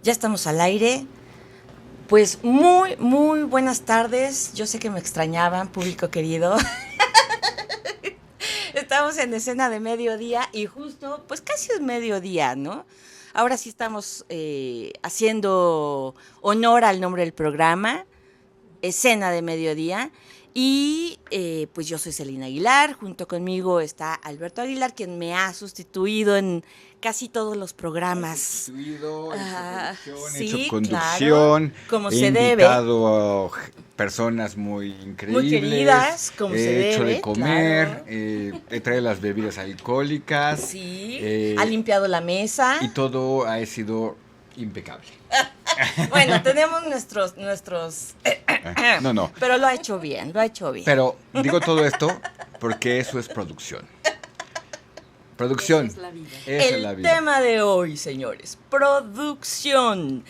Ya estamos al aire. Pues muy buenas tardes. Yo sé que me extrañaban, público querido. Estamos en escena de mediodía y justo, pues casi es mediodía, ¿no? Ahora sí estamos haciendo honor al nombre del programa, escena de mediodía. Y pues yo soy Celina Aguilar, junto conmigo está Alberto Aguilar, quien me ha sustituido en casi todos los programas. Sustituido, hecho producción, Sí, hecho conducción, claro, como he se debe. invitado a personas muy increíbles, Muy queridas, como he se hecho debe, de comer, claro. he traído las bebidas alcohólicas. Sí, ha limpiado la mesa. Y todo ha sido impecable. Bueno, tenemos nuestros No. Pero lo ha hecho bien, Pero digo todo esto porque eso es producción. Producción. Esa es la vida. Esa es la El vida. tema de hoy, señores, producción.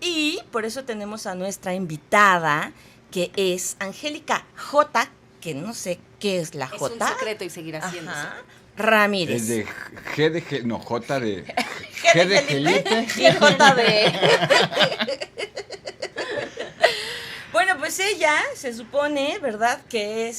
Y por eso tenemos a nuestra invitada, que es Angélica J, que no sé qué es la J. Es un secreto y seguirá siendo. Ajá, Ramírez. Es de G de G, no, J de G de Gelite. Y J de... Bueno, pues ella se supone, ¿verdad?, que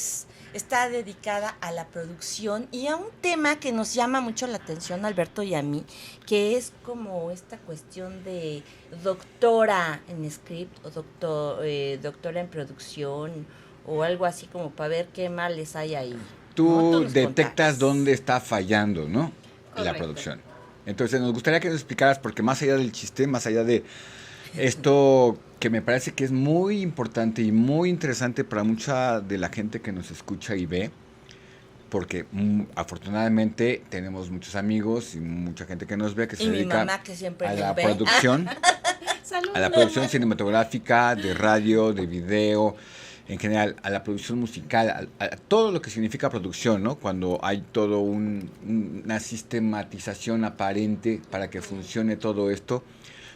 está dedicada a la producción y a un tema que nos llama mucho la atención a Alberto y a mí, que es como esta cuestión de doctora en script o doctora en producción o algo así, como para ver qué males hay ahí. Tú nos detectas contarás. dónde está fallando, ¿no? La Correcto. producción. Entonces, nos gustaría que nos explicaras, porque más allá del chiste, más allá de esto que me parece que es muy importante y muy interesante para mucha de la gente que nos escucha y ve, porque afortunadamente tenemos muchos amigos y mucha gente que nos ve que se Y mi dedica mamá, que siempre a nos la ve. producción, Salud. a la producción cinematográfica, de radio, de video, en general, a la producción musical, a todo lo que significa producción, ¿no? Cuando hay todo una sistematización aparente para que funcione todo esto,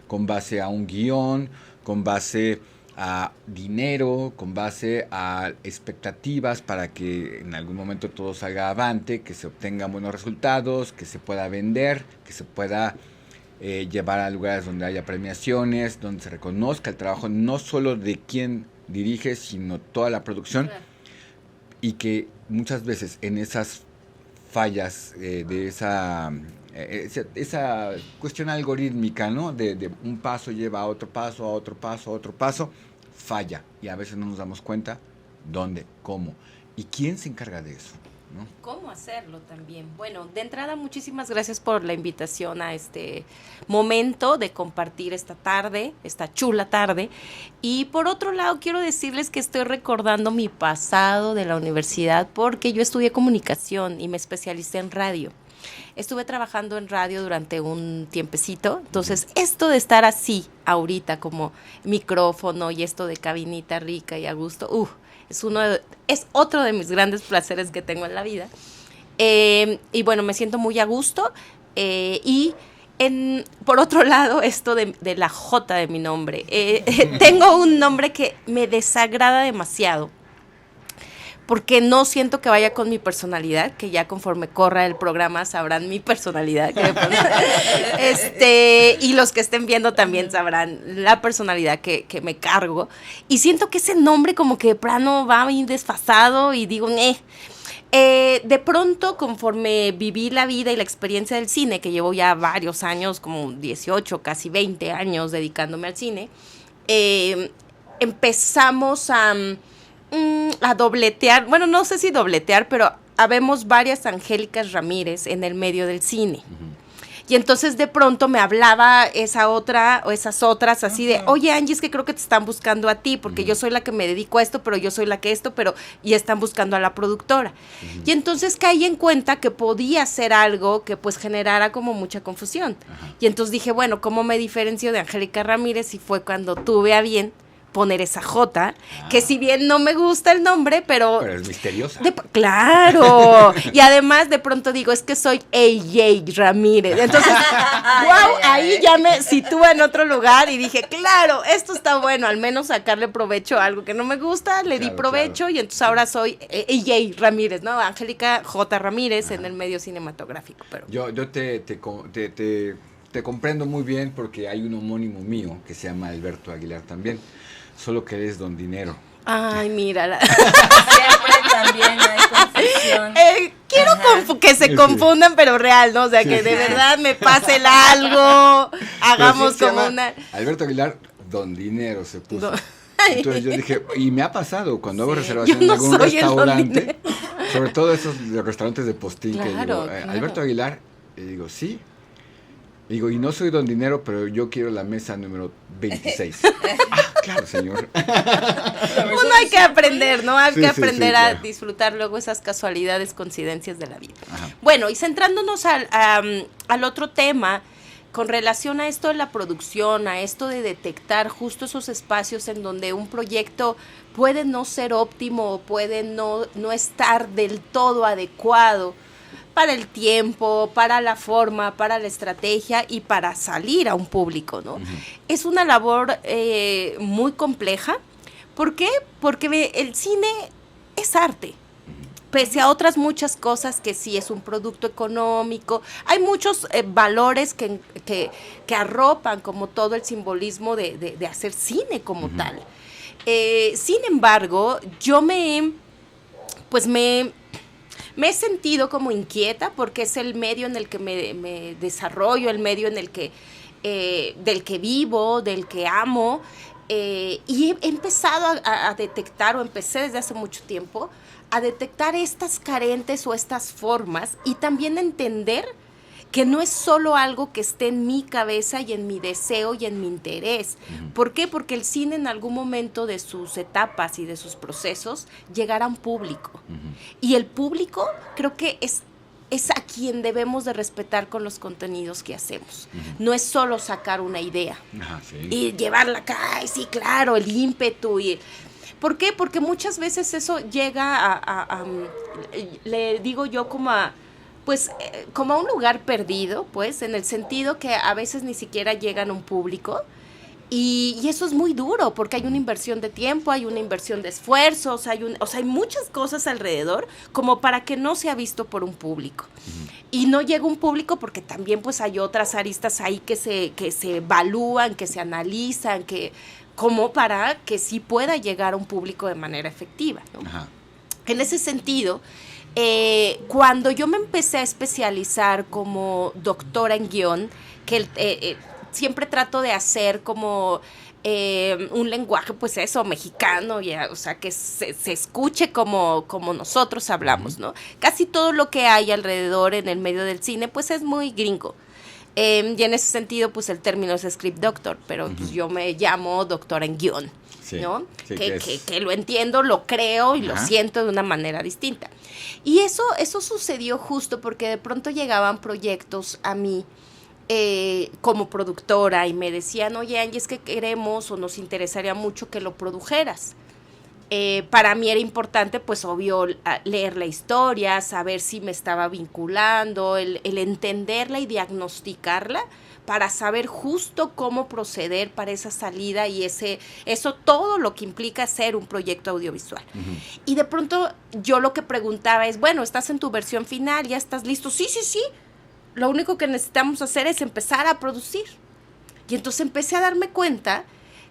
con base a un guión, con base a dinero, con base a expectativas para que en algún momento todo salga avante, que se obtengan buenos resultados, que se pueda vender, que se pueda llevar a lugares donde haya premiaciones, donde se reconozca el trabajo no solo de quien dirige, sino toda la producción. Claro. Y que muchas veces en esas fallas de esa cuestión algorítmica, ¿no? De un paso lleva a otro paso, a otro paso, a otro paso, falla. Y a veces no nos damos cuenta dónde, cómo y quién se encarga de eso, ¿no? ¿Cómo hacerlo también? Bueno, de entrada, muchísimas gracias por la invitación a este momento de compartir esta tarde, esta chula tarde. Y por otro lado, quiero decirles que estoy recordando mi pasado de la universidad porque yo estudié comunicación y me especialicé en radio. Estuve trabajando en radio durante un tiempecito, entonces esto de estar así ahorita como micrófono y esto de cabinita rica y a gusto, es otro de mis grandes placeres que tengo en la vida. Y bueno, me siento muy a gusto por otro lado, esto de la J de mi nombre. Tengo un nombre que me desagrada demasiado porque no siento que vaya con mi personalidad, que ya conforme corra el programa sabrán mi personalidad. Y los que estén viendo también sabrán la personalidad que me cargo. Y siento que ese nombre como que de plano va bien desfasado y digo, de pronto, conforme viví la vida y la experiencia del cine, que llevo ya varios años, como 18, casi 20 años dedicándome al cine, empezamos a dobletear, bueno, no sé si dobletear, pero habemos varias Angélicas Ramírez en el medio del cine. Y entonces de pronto me hablaba esa otra o esas otras así de, oye Angie, es que creo que te están buscando a ti, porque yo soy la que me dedico a esto, pero yo soy la que y están buscando a la productora. Y entonces caí en cuenta que podía hacer algo que pues generara como mucha confusión. Y entonces dije, bueno, ¿cómo me diferencio de Angélica Ramírez? Y fue cuando tuve a bien poner esa J, que si bien no me gusta el nombre, pero es misteriosa. Claro, y además de pronto digo, es que soy AJ Ramírez, entonces, ahí ya me sitúa en otro lugar y dije, claro, esto está bueno, al menos sacarle provecho a algo que no me gusta, le di provecho y entonces ahora soy AJ Ramírez, ¿no? Angélica J. Ramírez en el medio cinematográfico. Pero Yo te te comprendo muy bien porque hay un homónimo mío que se llama Alberto Aguilar también, solo que eres don dinero. Ay, mírala. Siempre también hay confusión. Quiero que se confundan, pero real, ¿no? O sea, que de verdad me pase el algo, hagamos sí, como una... Alberto Aguilar, don dinero se puso. Entonces yo dije, y me ha pasado cuando hago reservación yo no en algún soy el don restaurante, dinero. sobre todo esos de restaurantes de postín, que digo, Claro. Alberto Aguilar, y digo, sí. Y digo, y no soy don dinero, pero yo quiero la mesa número 26. Claro, señor. Uno hay que aprender, ¿no? Hay Sí, que sí, aprender sí, a claro. disfrutar luego esas casualidades, coincidencias de la vida. Ajá. Bueno, y centrándonos al otro tema, con relación a esto de la producción, a esto de detectar justo esos espacios en donde un proyecto puede no ser óptimo o puede no estar del todo adecuado para el tiempo, para la forma, para la estrategia y para salir a un público, ¿no? Es una labor muy compleja. ¿Por qué? Porque el cine es arte. Pese a otras muchas cosas que sí es un producto económico, hay muchos valores que arropan como todo el simbolismo de hacer cine como tal. Sin embargo, yo me he sentido como inquieta porque es el medio en el que me desarrollo, el medio en el que del que vivo, del que amo, y he empezado a detectar, o empecé desde hace mucho tiempo, a detectar estas carentes o estas formas y también entender que no es solo algo que esté en mi cabeza y en mi deseo y en mi interés. ¿Por qué? Porque el cine en algún momento de sus etapas y de sus procesos llegará a un público. Y el público creo que es a quien debemos de respetar con los contenidos que hacemos. No es solo sacar una idea y llevarla acá, y sí, claro, el ímpetu y... ¿Por qué? Porque muchas veces eso llega le digo yo como a un lugar perdido, pues, en el sentido que a veces ni siquiera llegan a un público, y eso es muy duro, porque hay una inversión de tiempo, hay una inversión de esfuerzos, hay muchas cosas alrededor, como para que no sea visto por un público. Y no llega un público porque también, pues, hay otras aristas ahí que se evalúan, que se analizan, como para que sí pueda llegar a un público de manera efectiva, ¿no? En ese sentido, cuando yo me empecé a especializar como doctora en guión, que siempre trato de hacer como un lenguaje, pues eso, mexicano, o sea, que se escuche como nosotros hablamos, ¿no? Casi todo lo que hay alrededor en el medio del cine, pues es muy gringo. Y en ese sentido, pues el término es script doctor, pero pues, yo me llamo doctora en guión, ¿no? Sí, que lo entiendo, lo creo y lo siento de una manera distinta. Y eso sucedió justo porque de pronto llegaban proyectos a mí como productora y me decían, oye, Angie, es que queremos o nos interesaría mucho que lo produjeras. Para mí era importante, pues obvio, leer la historia, saber si me estaba vinculando, el entenderla y diagnosticarla para saber justo cómo proceder para esa salida y eso todo lo que implica ser un proyecto audiovisual. Y de pronto yo lo que preguntaba es, bueno, ¿estás en tu versión final? ¿Ya estás listo? Sí. Lo único que necesitamos hacer es empezar a producir. Y entonces empecé a darme cuenta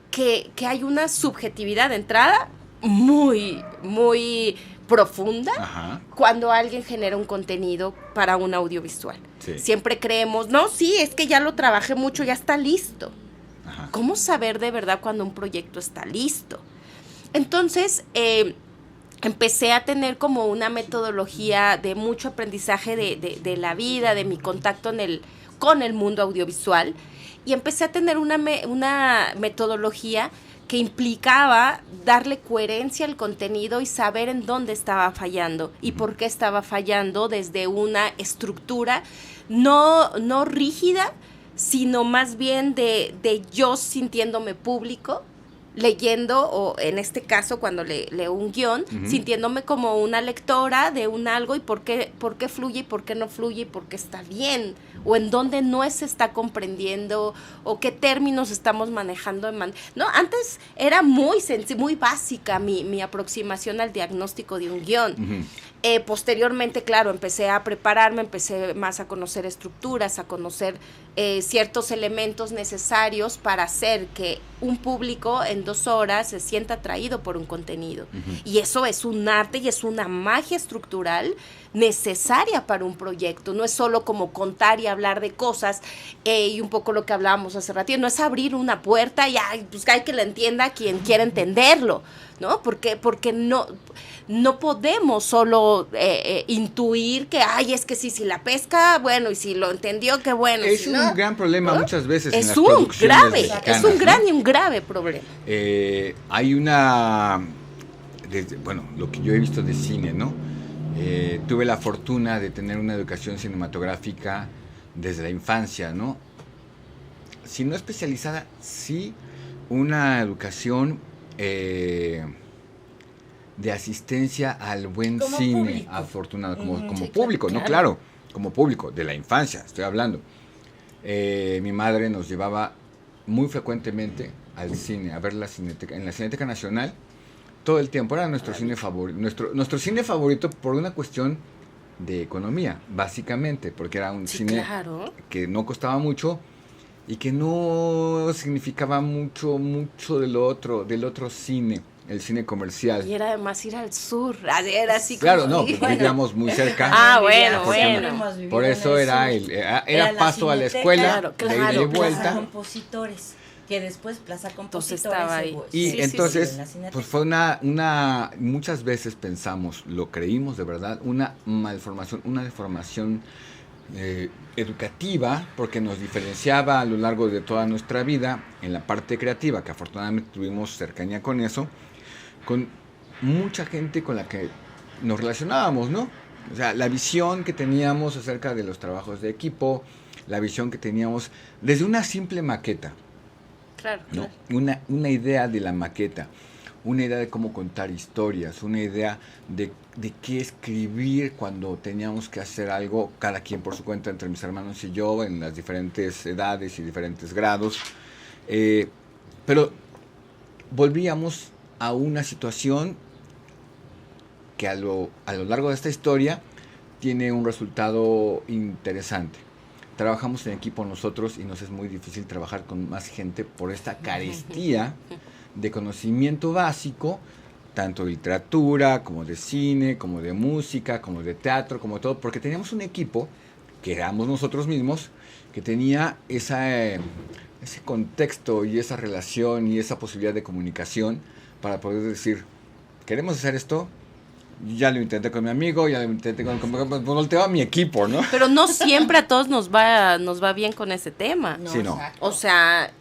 que hay una subjetividad de entrada muy, muy profunda cuando alguien genera un contenido para un audiovisual. Siempre creemos, no, sí, es que ya lo trabajé mucho, ya está listo. ¿Cómo saber de verdad cuando un proyecto está listo? Entonces, empecé a tener como una metodología de mucho aprendizaje de la vida, de mi contacto con el mundo audiovisual, y empecé a tener una metodología que implicaba darle coherencia al contenido y saber en dónde estaba fallando y por qué estaba fallando desde una estructura no rígida, sino más bien de yo sintiéndome público, leyendo, o en este caso cuando leo un guión, sintiéndome como una lectora de un algo y por qué fluye y por qué no fluye y por qué está bien, o en dónde no se está comprendiendo, o qué términos estamos manejando. No, antes era muy básica mi aproximación al diagnóstico de un guión. Posteriormente, claro, empecé a prepararme, empecé más a conocer estructuras, a conocer ciertos elementos necesarios para hacer que un público en 2 horas se sienta atraído por un contenido. Y eso es un arte y es una magia estructural necesaria para un proyecto. No es solo como contar y hablar de cosas, y un poco lo que hablábamos hace ratito, no es abrir una puerta y pues hay que la entienda quien quiera entenderlo, ¿no? Porque no podemos solo intuir que, es que sí, si la pesca, bueno, y si lo entendió, qué bueno. Es si un no, gran problema muchas veces en es las un producciones grave, mexicanas, es un gran ¿no? y un grave problema. Hay lo que yo he visto de cine, ¿no? Tuve la fortuna de tener una educación cinematográfica desde la infancia, ¿no? Si no especializada, sí una educación de asistencia al buen como cine, público. Afortunado, como Sí, público, claro. ¿no? Claro, como público, de la infancia, estoy hablando. Mi madre nos llevaba muy frecuentemente al cine, a ver en la Cineteca Nacional, todo el tiempo. Era nuestro cine favorito, nuestro cine favorito por una cuestión de economía, básicamente, porque era un cine que no costaba mucho y que no significaba mucho del otro cine, el cine comercial. Y era además ir al sur, era así Claro, como... pues vivíamos muy cerca. Por eso era paso a la escuela, de ida y vuelta. Plaza Compositores, que después Plaza Compositores estaba ahí. Y entonces, pues fue muchas veces pensamos, lo creímos de verdad, una malformación, una deformación educativa, porque nos diferenciaba a lo largo de toda nuestra vida en la parte creativa, que afortunadamente tuvimos cercanía con eso, con mucha gente con la que nos relacionábamos, ¿no? O sea, la visión que teníamos acerca de los trabajos de equipo, la visión que teníamos desde una simple maqueta. Claro, ¿no? Una idea de la maqueta, una idea de cómo contar historias, una idea de qué escribir cuando teníamos que hacer algo, cada quien por su cuenta, entre mis hermanos y yo, en las diferentes edades y diferentes grados. Pero volvíamos a una situación que a lo largo de esta historia tiene un resultado interesante. Trabajamos en equipo nosotros y nos es muy difícil trabajar con más gente por esta carestía de conocimiento básico, tanto de literatura, como de cine, como de música, como de teatro, como todo, porque teníamos un equipo, que éramos nosotros mismos, que tenía ese contexto y esa relación y esa posibilidad de comunicación para poder decir, ¿queremos hacer esto? Ya lo intenté con mi amigo, ya lo intenté pues volteo a mi equipo, ¿no? Pero no siempre a todos nos va bien con ese tema. Sí, no. O sea,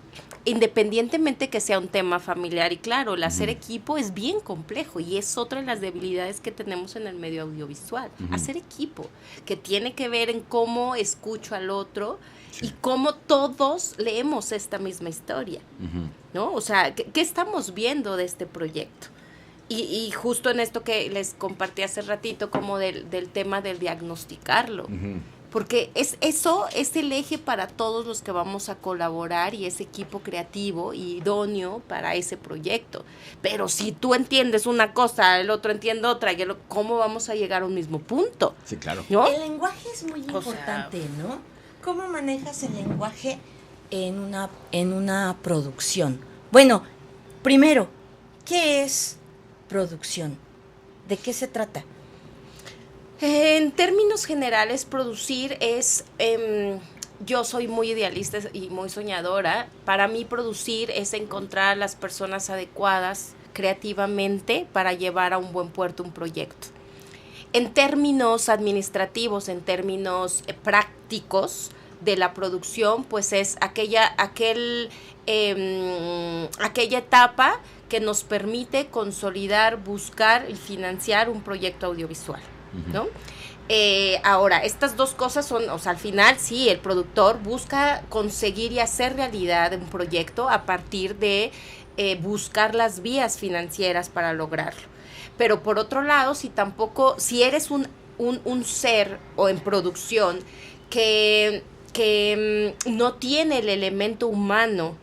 independientemente que sea un tema familiar, y claro, el hacer equipo es bien complejo y es otra de las debilidades que tenemos en el medio audiovisual. Hacer equipo, que tiene que ver en cómo escucho al otro y cómo todos leemos esta misma historia, ¿no? O sea, ¿qué estamos viendo de este proyecto? Y justo en esto que les compartí hace ratito, como del tema del diagnosticarlo. Porque eso es el eje para todos los que vamos a colaborar y ese equipo creativo y idóneo para ese proyecto. Pero si tú entiendes una cosa, el otro entiende otra, ¿cómo vamos a llegar a un mismo punto? Sí, claro. ¿No? El lenguaje es muy importante, ¿no? ¿Cómo manejas el lenguaje en una producción? Bueno, primero, ¿qué es producción? ¿De qué se trata? En términos generales, producir es, yo soy muy idealista y muy soñadora. Para mí producir es encontrar a las personas adecuadas creativamente para llevar a un buen puerto un proyecto. En términos administrativos, en términos prácticos de la producción, pues es aquella etapa que nos permite consolidar, buscar y financiar un proyecto audiovisual, ¿no? Ahora, estas dos cosas son, o sea, al final sí, el productor busca conseguir y hacer realidad un proyecto a partir de buscar las vías financieras para lograrlo. Pero por otro lado, si eres un ser o en producción que no tiene el elemento humano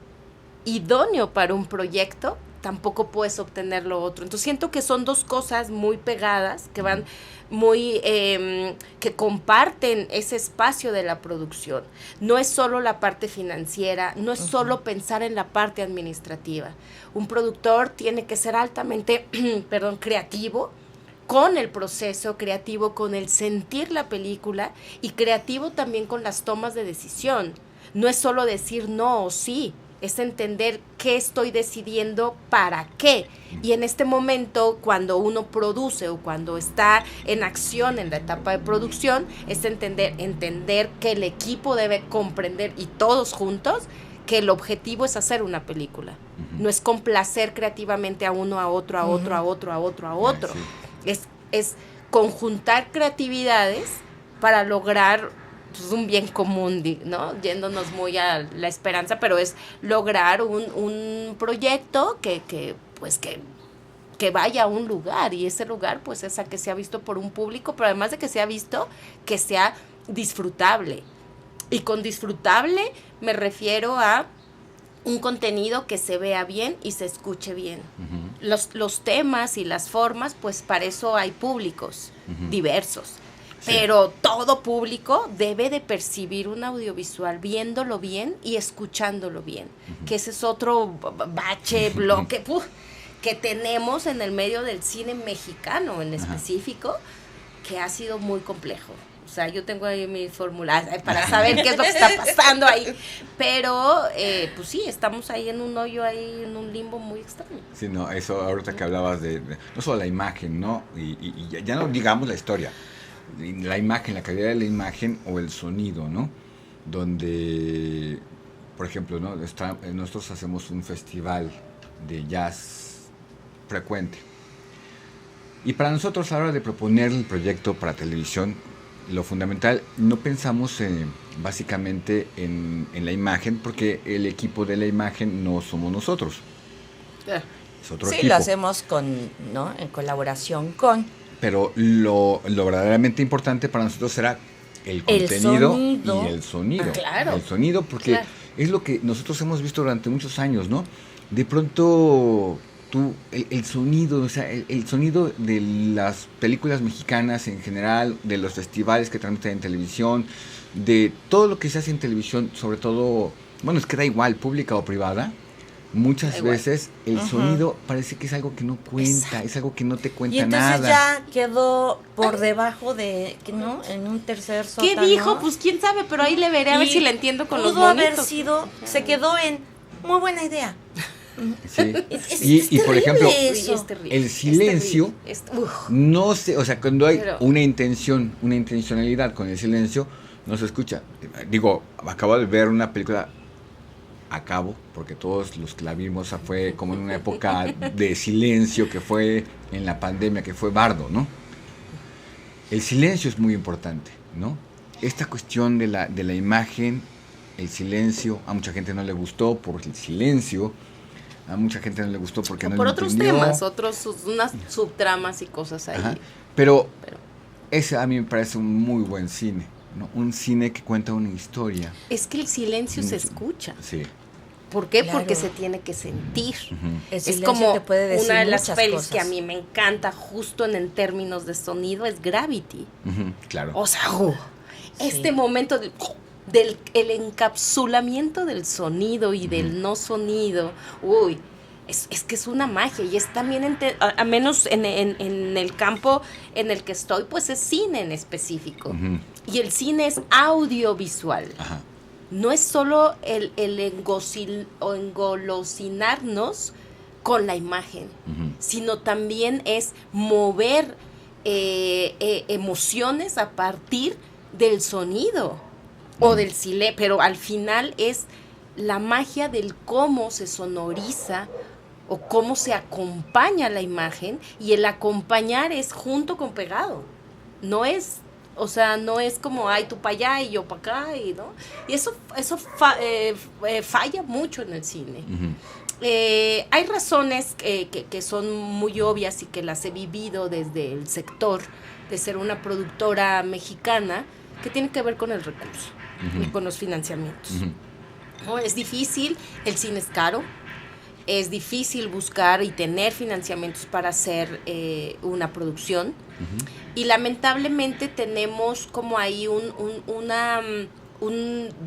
idóneo para un proyecto, tampoco puedes obtener lo otro. Entonces siento que son dos cosas muy pegadas, que van muy, que comparten ese espacio de la producción. No es solo la parte financiera, no es solo pensar en la parte administrativa. Un productor tiene que ser altamente, creativo, con el proceso, creativo con el sentir la película y creativo también con las tomas de decisión. No es solo decir no o sí, es entender qué estoy decidiendo, para qué. Y en este momento, cuando uno produce o cuando está en acción en la etapa de producción, es entender que el equipo debe comprender, y todos juntos, que el objetivo es hacer una película. No es complacer creativamente a uno, a otro, a otro, a otro, a otro, a otro. Es conjuntar creatividades para lograr un bien común, ¿no? Yéndonos muy a la esperanza, pero es lograr un proyecto que vaya a un lugar, y ese lugar pues es a que sea visto por un público, pero además de que sea visto, que sea disfrutable. Y con disfrutable me refiero a un contenido que se vea bien y se escuche bien. Los temas y las formas, pues para eso hay públicos diversos. Sí. Pero todo público debe de percibir un audiovisual viéndolo bien y escuchándolo bien. Que ese es otro bloque que tenemos en el medio del cine mexicano en específico, que ha sido muy complejo. O sea, yo tengo ahí mis fórmulas para saber qué es lo que está pasando ahí. Pero, pues sí, estamos ahí en un hoyo, ahí en un limbo muy extraño. Sí, no, eso ahorita que hablabas de no solo la imagen, ¿no? Y ya no digamos la historia. La imagen, la calidad de la imagen o el sonido, ¿no? Donde, por ejemplo, ¿no? Nosotros hacemos un festival de jazz frecuente. Y para nosotros, a la hora de proponer el proyecto para televisión, lo fundamental, no pensamos básicamente en la imagen, porque el equipo de la imagen no somos nosotros. Es otro equipo. Lo hacemos en colaboración con. Pero lo verdaderamente importante para nosotros será el contenido y el sonido. Claro. El sonido, porque es lo que nosotros hemos visto durante muchos años, ¿no? De pronto, el sonido, o sea, el sonido de las películas mexicanas en general, de los festivales que transmiten en televisión, de todo lo que se hace en televisión, sobre todo, bueno, es que da igual, pública o privada. Muchas veces el sonido parece que es algo que no cuenta, es algo que no te cuenta nada. Y entonces ya quedó por debajo de, ¿no? En un tercer sótano. ¿Qué dijo? Pues quién sabe, pero ahí le veré a ver si le entiendo con los monitos. Pudo haber sido, se quedó en muy buena idea. Sí. Y por ejemplo, el silencio, no sé, o sea, cuando hay una intencionalidad con el silencio, no se escucha. Digo, acabo de ver una película, porque todos los que la vimos fue como en una época de silencio, que fue en la pandemia, que fue Bardo, ¿no? El silencio es muy importante, ¿no? Esta cuestión de la imagen, el silencio, a mucha gente no le gustó por el silencio, a mucha gente no le gustó porque no por lo otros entendió. Temas, unas subtramas y cosas ahí. Pero ese a mí me parece un muy buen cine, ¿no? Un cine que cuenta una historia. Es que el silencio se escucha. Sí. ¿Por qué? Claro. Porque se tiene que sentir. Es como te puede decir una de las pelis cosas que a mí me encanta justo en términos de sonido es Gravity. Claro. O sea, este momento el encapsulamiento del sonido y del no sonido, es que es una magia, y es también, a menos en el campo en el que estoy, pues es cine en específico. Y el cine es audiovisual. Ajá. No es solo el engolosinarnos con la imagen, sino también es mover emociones a partir del sonido o del silencio, pero al final es la magia del cómo se sonoriza o cómo se acompaña la imagen, y el acompañar es junto con pegado, no es... O sea, no es como, tú para allá y yo para acá, ¿no? Y eso falla mucho en el cine. Hay razones que son muy obvias y que las he vivido desde el sector de ser una productora mexicana, que tiene que ver con el recurso y con los financiamientos. ¿No? Es difícil, el cine es caro. es difícil buscar y tener financiamientos para hacer una producción. Ujú. Y lamentablemente tenemos como ahí un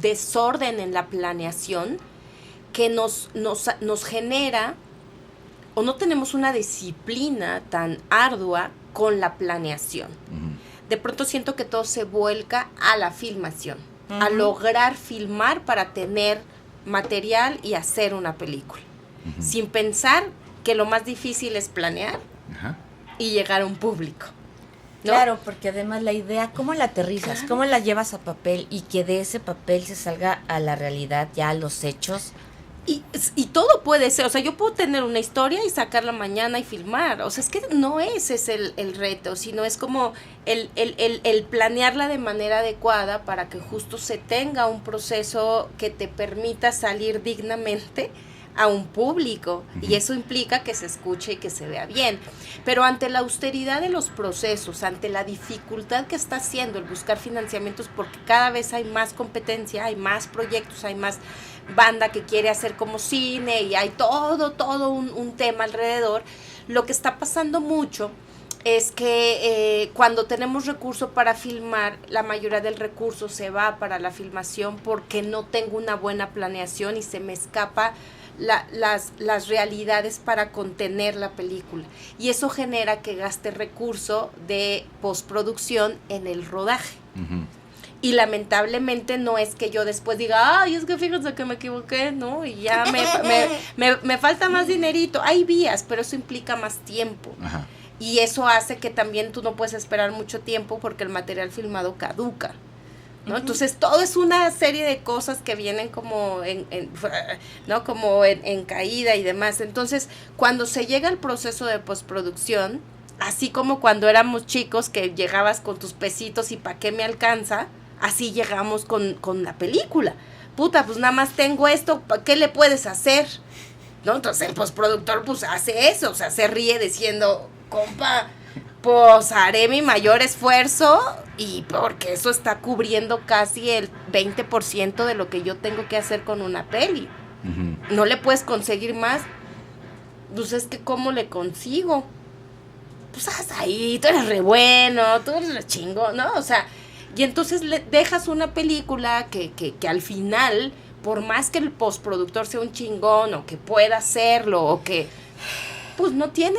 desorden en la planeación que nos genera, o no tenemos una disciplina tan ardua con la planeación. Ujú. De pronto siento que todo se vuelca a la filmación, a Ujú. lograr filmar para tener material y hacer una película, Ujú. sin pensar que lo más difícil es planear Ajá. y llegar a un público, ¿no? Claro, porque además la idea, ¿cómo la aterrizas? Claro. ¿Cómo la llevas a papel y que de ese papel se salga a la realidad, ya a los hechos? Y todo puede ser, o sea, yo puedo tener una historia y sacarla mañana y filmar, o sea, es que no ese es el reto, sino es como el planearla de manera adecuada para que justo se tenga un proceso que te permita salir dignamente a un público, y eso implica que se escuche y que se vea bien. Pero ante la austeridad de los procesos, ante la dificultad que está haciendo el buscar financiamientos, porque cada vez hay más competencia, hay más proyectos, hay más banda que quiere hacer como cine y hay todo un tema alrededor, lo que está pasando mucho es que cuando tenemos recurso para filmar, la mayoría del recurso se va para la filmación porque no tengo una buena planeación y se me escapa las realidades para contener la película, y eso genera que gaste recurso de postproducción en el rodaje. Ujú. Y lamentablemente no es que yo después diga, ay, es que fíjense que me equivoqué, ¿no? Y ya me falta más dinerito. Hay vías, pero eso implica más tiempo. Ajá. Y eso hace que también tú no puedes esperar mucho tiempo porque el material filmado caduca, ¿no? Ujú. Entonces todo es una serie de cosas que vienen como ¿no? Como en caída y demás. Entonces, cuando se llega al proceso de postproducción, así como cuando éramos chicos que llegabas con tus pesitos y ¿para qué me alcanza? Así llegamos con la película. Puta, pues nada más tengo esto, ¿qué le puedes hacer? ¿No? Entonces el postproductor pues hace eso, o sea, se ríe diciendo, compa, pues haré mi mayor esfuerzo, y porque eso está cubriendo casi el 20% de lo que yo tengo que hacer con una peli. Ujú. No le puedes conseguir más. Pues es que ¿cómo le consigo? Pues haz ahí, tú eres re bueno, tú eres re chingón, ¿no? O sea, y entonces le dejas una película que al final, por más que el postproductor sea un chingón, o que pueda hacerlo, o que pues no tiene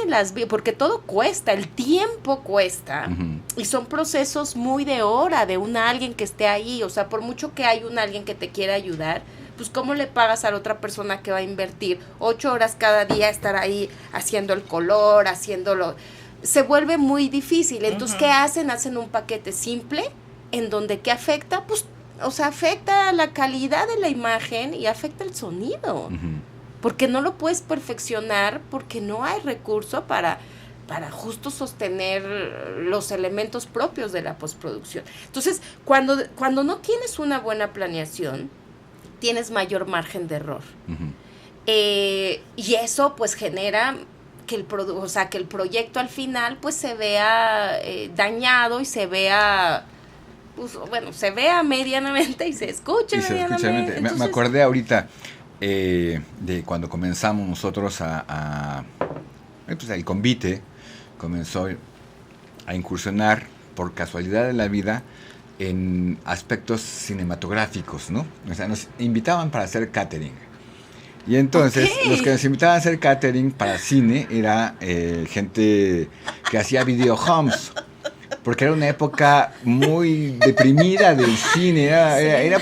porque todo cuesta, el tiempo cuesta, Ujú. y son procesos muy de hora, de alguien que esté ahí, o sea, por mucho que hay alguien que te quiera ayudar, pues ¿cómo le pagas a la otra persona que va a invertir 8 horas cada día estar ahí haciendo el color, haciéndolo? Se vuelve muy difícil. Entonces, Ujú. ¿qué hacen? Hacen un paquete simple, en donde ¿qué afecta? Pues, o sea, afecta la calidad de la imagen y afecta el sonido, Ujú. porque no lo puedes perfeccionar, porque no hay recurso para justo sostener los elementos propios de la postproducción. Entonces, cuando no tienes una buena planeación, tienes mayor margen de error. Ujú. Y eso pues genera que el proyecto al final pues se vea dañado y se vea, pues, bueno, se vea medianamente y se escuche Y se escucha medianamente. realmente. Me Entonces, acordé ahorita de cuando comenzamos nosotros pues el convite comenzó a incursionar por casualidad de la vida en aspectos cinematográficos, ¿no? O sea, nos invitaban para hacer catering. Y entonces, Ok. los que nos invitaban a hacer catering para cine era gente que hacía videohomes. Porque era una época muy deprimida del cine.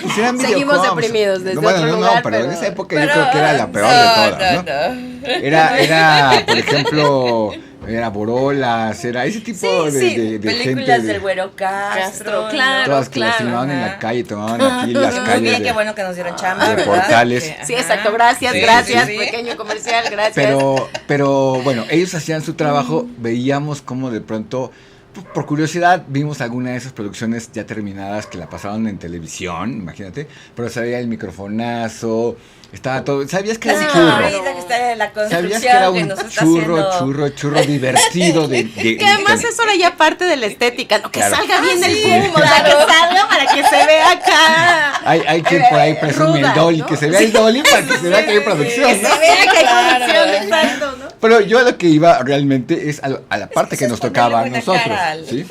Pues eran Seguimos videohomes. deprimidos desde Bueno, otro no, lugar, pero en pero- esa época yo creo que era la peor de todas, ¿no? Era, por ejemplo, era Borolas, era ese tipo de películas gente. del Güero Castro, Castro, claro. Todas que las filmaban en Ajá. la calle, tomaban aquí las Muy calles bien, de- qué bueno que nos dieron chamba, de ¿verdad? Portales. Que- Sí, ajá. exacto, gracias, Sí, gracias, sí, sí. pequeño comercial, gracias. Pero bueno, ellos hacían su trabajo, veíamos como de pronto por curiosidad vimos alguna de esas producciones ya terminadas que la pasaban en televisión, imagínate, pero se veía el microfonazo, estaba todo, ¿sabías que era un churro? Ahorita que está en la ¿Sabías que era construcción que un nos está haciendo... churro divertido? Que además eso era ya parte de la estética, ¿no? Que Claro. salga bien el sí, fumo, o sea, que claro. salga para que se vea acá. Hay quien por ahí presume ruda, el dolly, ¿no? que se vea el dolly para que se vea que hay producción, Que ¿no? se vea que hay Claro. producción, exacto, ¿no? Pero yo a lo que iba realmente es a la parte que eso nos es tocaba a ponerle buena nosotros, cara al- ¿sí?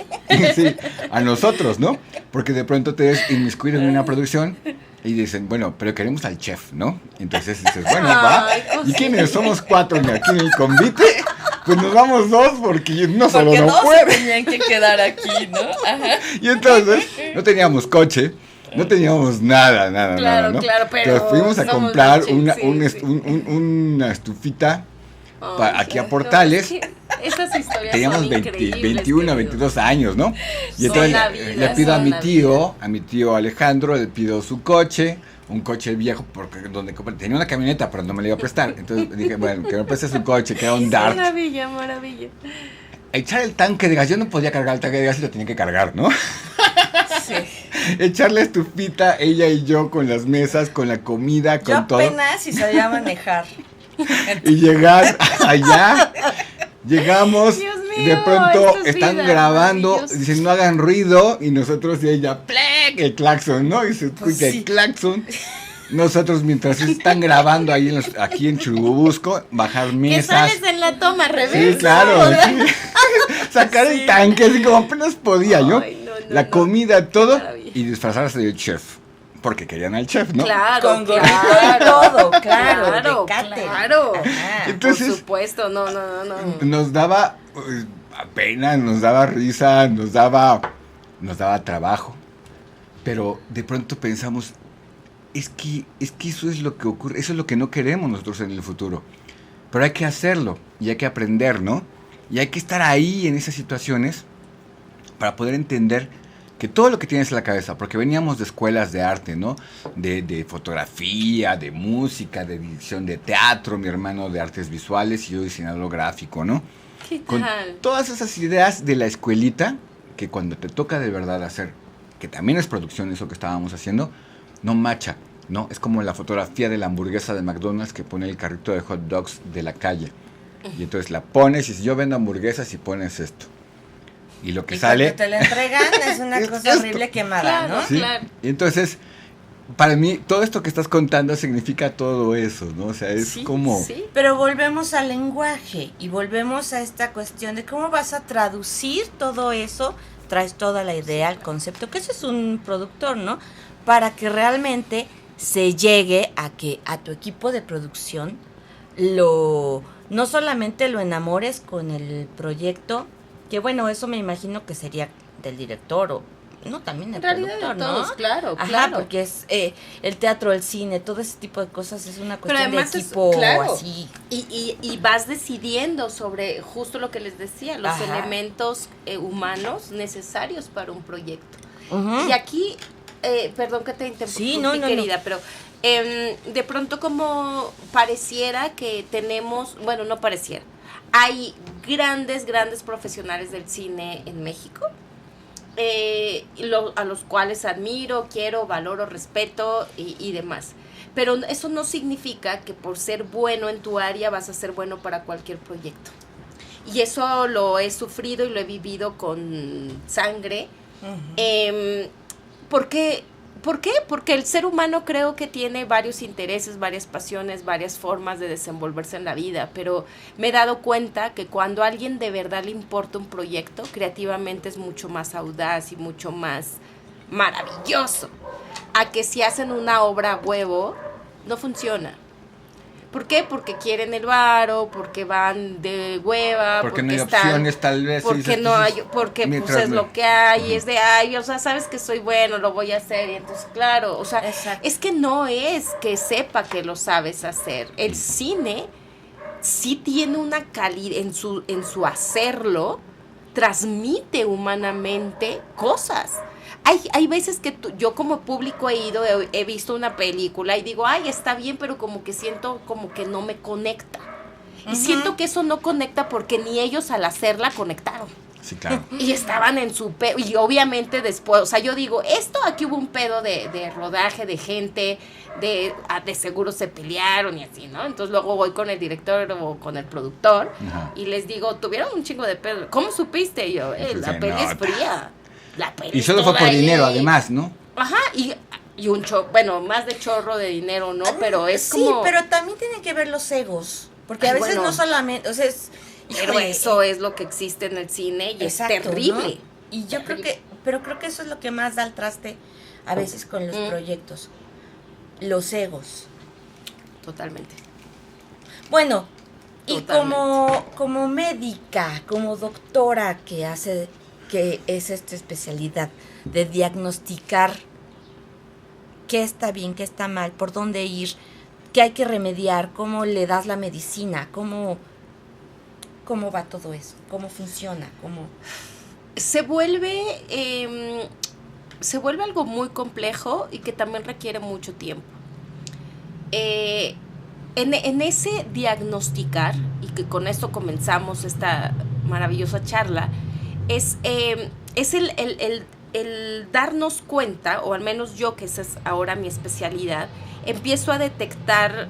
Sí, a nosotros, ¿no? Porque de pronto te ves inmiscuido en una producción y dicen, bueno, pero queremos al chef, ¿no? Entonces dices, bueno, va. Ay, ¿Y quiénes somos 4 aquí en el convite? Pues nos vamos 2 porque no solo Porque no dos se puede. tenían que quedar aquí, ¿no? Ajá. Y entonces no teníamos coche, no teníamos nada, Claro, ¿no? claro, pero Entonces fuimos a somos comprar bichis, una estufita aquí a no, Portales. es que esas historias Teníamos son 20, increíbles, 21, querido. 22 años, ¿no? Y Son entonces la le vida, pido a son mi la tío, Alejandro, le pido su coche, un coche viejo, porque tenía una camioneta, pero no me la iba a prestar. Entonces dije, bueno, que me preste su coche, que era un Dart. Maravilla, maravilla. Echar el tanque de gas, yo no podía cargar el tanque de gas y lo tenía que cargar, ¿no? Sí. Echar la estufita, ella y yo con las mesas, con la comida, con Yo todo. apenas si sabía manejar. Y llegar allá, llegamos, Dios y mío, de pronto esto es están vida, grabando, maravilloso. dicen no hagan ruido, y nosotros y ella, ¡plec! El claxon, ¿no? Y se escucha Pues sí. el claxon. Nosotros mientras están grabando ahí aquí en Churubusco, bajar Que mesas. sales en la toma, reversa. Sí, claro, sí. Sacar el tanque, así como apenas podía yo. Ay, no, no, La no. comida, todo, Maravilla. y disfrazarse del chef. Porque querían al chef, ¿no? Claro, Con gorrito claro, y todo, claro, claro, Tecate. claro. Ajá. Entonces, Por supuesto, no. nos daba pena, nos daba risa, nos daba trabajo. Pero de pronto pensamos, es que eso es lo que ocurre, eso es lo que no queremos nosotros en el futuro. Pero hay que hacerlo y hay que aprender, ¿no? Y hay que estar ahí en esas situaciones para poder entender que todo lo que tienes en la cabeza, porque veníamos de escuelas de arte, ¿no? De fotografía, de música, de dirección de teatro, mi hermano de artes visuales y yo diseñador gráfico, ¿no? ¿Qué Con tal? todas esas ideas de la escuelita, que cuando te toca de verdad hacer, que también es producción eso que estábamos haciendo, no macha, ¿no? Es como la fotografía de la hamburguesa de McDonald's que pone el carrito de hot dogs de la calle. Y entonces la pones y si yo vendo hamburguesas y pones esto. Y lo que Y sale... cuando te la entregan es una Es cosa esto. horrible quemada, Claro. ¿no? ¿sí? Claro. Y entonces, para mí, todo esto que estás contando significa todo eso, ¿no? O sea, es Sí, como... sí. Pero volvemos al lenguaje y volvemos a esta cuestión de cómo vas a traducir todo eso, traes toda la idea, el concepto, que ese es un productor, ¿no? Para que realmente se llegue a que a tu equipo de producción no solamente lo enamores con el proyecto, que bueno, eso me imagino que sería del director o no, también el En realidad productor, de todos, ¿no? claro, Ajá, claro. porque es el teatro, el cine, todo ese tipo de cosas es una Pero cuestión de además equipo claro, así. y vas decidiendo sobre justo lo que les decía, los Ajá. elementos humanos necesarios para un proyecto. Ujú. Y aquí, perdón que te interrumpí, Sí, no, querida, pero de pronto como pareciera que tenemos, bueno, no pareciera, hay grandes profesionales del cine en México, a los cuales admiro, quiero, valoro, respeto y demás. Pero eso no significa que por ser bueno en tu área vas a ser bueno para cualquier proyecto. Y eso lo he sufrido y lo he vivido con sangre. ¿Por qué? Porque el ser humano creo que tiene varios intereses, varias pasiones, varias formas de desenvolverse en la vida, pero me he dado cuenta que cuando a alguien de verdad le importa un proyecto, creativamente es mucho más audaz y mucho más maravilloso, a que si hacen una obra a huevo, no funciona. ¿Por qué? Porque quieren el varo, porque van de hueva, Porque no hay están, opciones, tal vez. y porque dices, no pues, hay, porque pues mientras es me- lo que hay, Ujú. es de ay, o sea, sabes que soy bueno, lo voy a hacer, y entonces claro, o sea, Exacto. es que no es que sepa que lo sabes hacer. El cine sí tiene una calidad en su hacerlo, transmite humanamente cosas. Hay veces que yo como público he visto una película y digo, ay, está bien, pero como que siento como que no me conecta. Y Ujú. siento que eso no conecta porque ni ellos al hacerla conectaron. Sí, claro. Y estaban en su pedo, y obviamente después, o sea, yo digo, esto aquí hubo un pedo de rodaje, de gente, de seguro se pelearon y así, ¿no? Entonces luego voy con el director o con el productor y les digo, tuvieron un chingo de pedo. ¿Cómo supiste? Y yo, la peli es fría. La peli y solo fue por dinero, además, ¿no? Ajá, y un bueno, más de chorro de dinero, ¿no? Pero es como... Sí, pero también tienen que ver los egos, porque a veces no solamente, o sea, pero eso es lo que existe en el cine y exacto, es terrible. ¿No? Y yo creo que eso es lo que más da el traste a veces con los proyectos, los egos. Totalmente. Bueno, totalmente. Y como médica, como doctora que es esta especialidad de diagnosticar qué está bien, qué está mal, por dónde ir, qué hay que remediar, cómo le das la medicina, cómo va todo eso, cómo funciona, se vuelve algo muy complejo y que también requiere mucho tiempo. En ese diagnosticar, y que con esto comenzamos esta maravillosa charla, es el darnos cuenta, o al menos yo, que esa es ahora mi especialidad, empiezo a detectar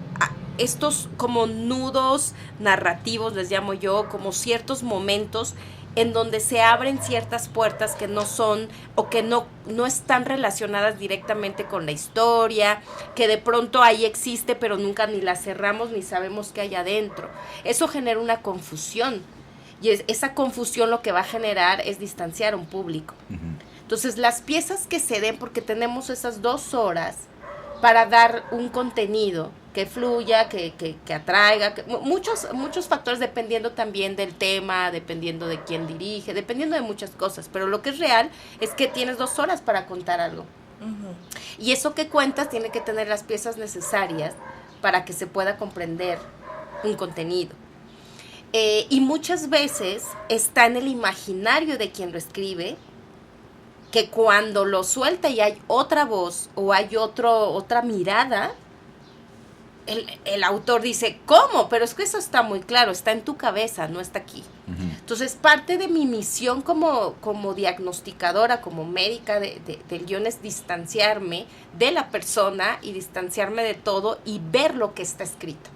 estos como nudos narrativos, les llamo yo, como ciertos momentos en donde se abren ciertas puertas que no son o que no están relacionadas directamente con la historia, que de pronto ahí existe pero nunca ni la cerramos ni sabemos qué hay adentro. Eso genera una confusión y esa confusión lo que va a generar es distanciar a un público. Uh-huh. Entonces las piezas que se den, porque tenemos esas 2 horas para dar un contenido que fluya, que atraiga, muchos factores, dependiendo también del tema, dependiendo de quién dirige, dependiendo de muchas cosas, pero lo que es real es que tienes 2 horas para contar algo. Uh-huh. Y eso que cuentas tiene que tener las piezas necesarias para que se pueda comprender un contenido. Y muchas veces está en el imaginario de quien lo escribe, que cuando lo suelta y hay otra voz o hay otra mirada, el autor dice, ¿cómo? Pero es que eso está muy claro, está en tu cabeza, no está aquí. Uh-huh. Entonces, parte de mi misión como diagnosticadora, como médica del guión es distanciarme de la persona y distanciarme de todo y ver lo que está escrito.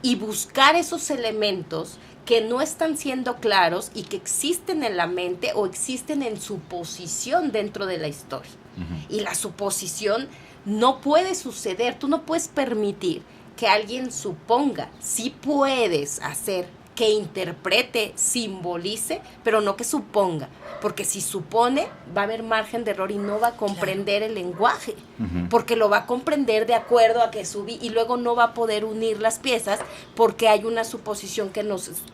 Y buscar esos elementos que no están siendo claros y que existen en la mente o existen en suposición dentro de la historia. Uh-huh. Y la suposición no puede suceder, tú no puedes permitir que alguien suponga. Sí puedes hacer que interprete, simbolice, pero no que suponga, porque si supone va a haber margen de error y no va a comprender el lenguaje, uh-huh. porque lo va a comprender de acuerdo a que subí y luego no va a poder unir las piezas porque hay una suposición que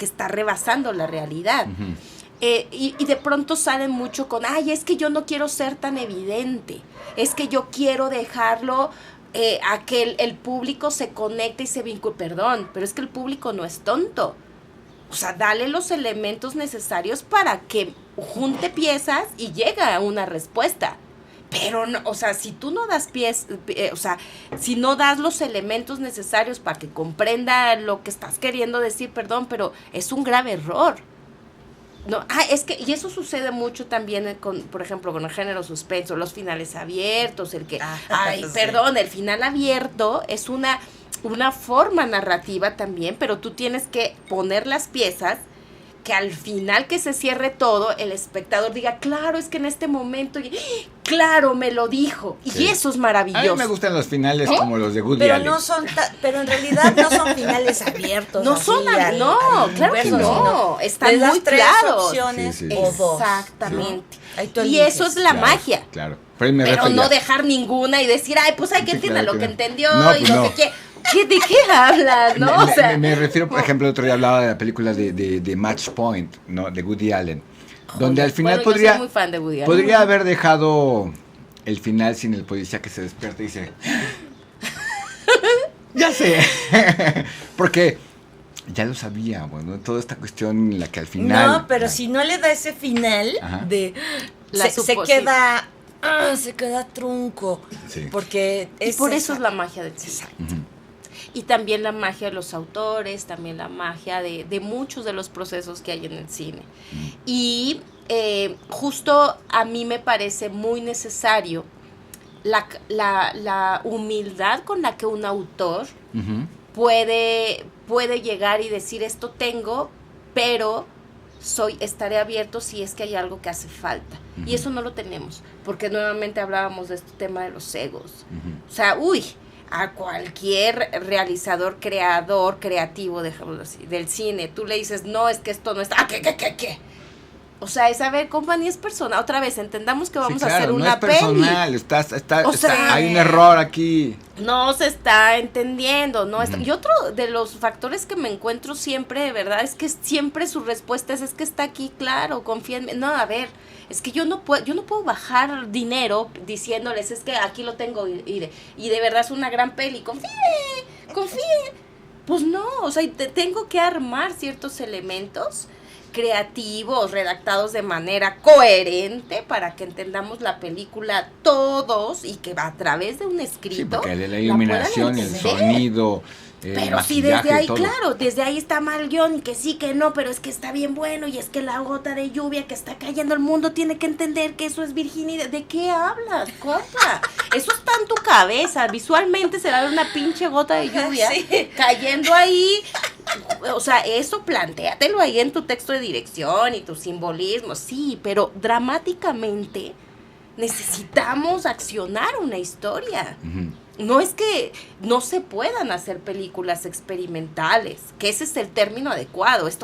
está rebasando la realidad. Uh-huh. Y de pronto salen mucho con, es que yo no quiero ser tan evidente, es que yo quiero dejarlo a que el público se conecte y se vincule. Perdón, pero es que el público no es tonto. O sea, dale los elementos necesarios para que junte piezas y llegue a una respuesta. Pero, no, o sea, si tú no das si no das los elementos necesarios para que comprenda lo que estás queriendo decir, perdón, pero es un grave error. No, es que, y eso sucede mucho también por ejemplo, con el género suspenso, los finales abiertos, sí. El final abierto es una forma narrativa también, pero tú tienes que poner las piezas que al final que se cierre todo, el espectador diga, claro, es que en este momento, claro, me lo dijo. Sí. Y eso es maravilloso. A mí me gustan los finales como los de Woody Allen. Pero en realidad no son finales abiertos. No son, claro que no. Están muy claros. Opciones o 2. Exactamente. Sí. Y eso es la magia. Claro. Pero no dejar ninguna y decir, pues hay que entienda lo que entendió y lo que quiere. ¿De qué hablas? ¿No? Me refiero, por ejemplo, el otro día hablaba de la película de Match Point, ¿no? De Woody Allen. Donde al final yo soy muy fan de Woody Allen. Podría haber dejado el final sin el policía que se despierta y dice, ya sé. Porque ya lo sabía, bueno, toda esta cuestión en la que al final. No, pero si no le da ese final, se queda trunco. Sí. Porque y por eso es la magia del cine. Uh-huh. y también la magia de los autores, también la magia de muchos de los procesos que hay en el cine. Y justo a mí me parece muy necesario la humildad con la que un autor puede llegar y decir esto tengo, pero estaré abierto si es que hay algo que hace falta. Y eso no lo tenemos, porque nuevamente hablábamos de este tema de los egos. O sea, a cualquier realizador, creador, creativo, dejémoslo así, del cine, tú le dices, no, es que esto no está, ¿qué? O sea, es, a ver, compañía, es personal. Otra vez, entendamos que vamos a hacer una peli. No es personal, hay un error aquí. No se está entendiendo, ¿no? Y otro de los factores que me encuentro siempre, de verdad, es que siempre su respuesta es que está aquí, claro, confía en mí. No, a ver, es que yo no puedo bajar dinero diciéndoles, es que aquí lo tengo y de verdad es una gran peli, confíe. Pues no, o sea, tengo que armar ciertos elementos creativos, redactados de manera coherente para que entendamos la película todos y que a través de un escrito... Sí, porque la iluminación, el sonido, pero sí, desde ahí, claro, desde ahí está mal el guión y que sí, que no, pero es que está bien bueno y es que la gota de lluvia que está cayendo al mundo tiene que entender que eso es virginidad. ¿De qué hablas, compa? Eso está en tu cabeza, visualmente será una pinche gota de lluvia cayendo ahí. O sea, eso plantéatelo ahí en tu texto de dirección y tu simbolismo, sí, pero dramáticamente necesitamos accionar una historia. No es que no se puedan hacer películas experimentales, que ese es el término adecuado, es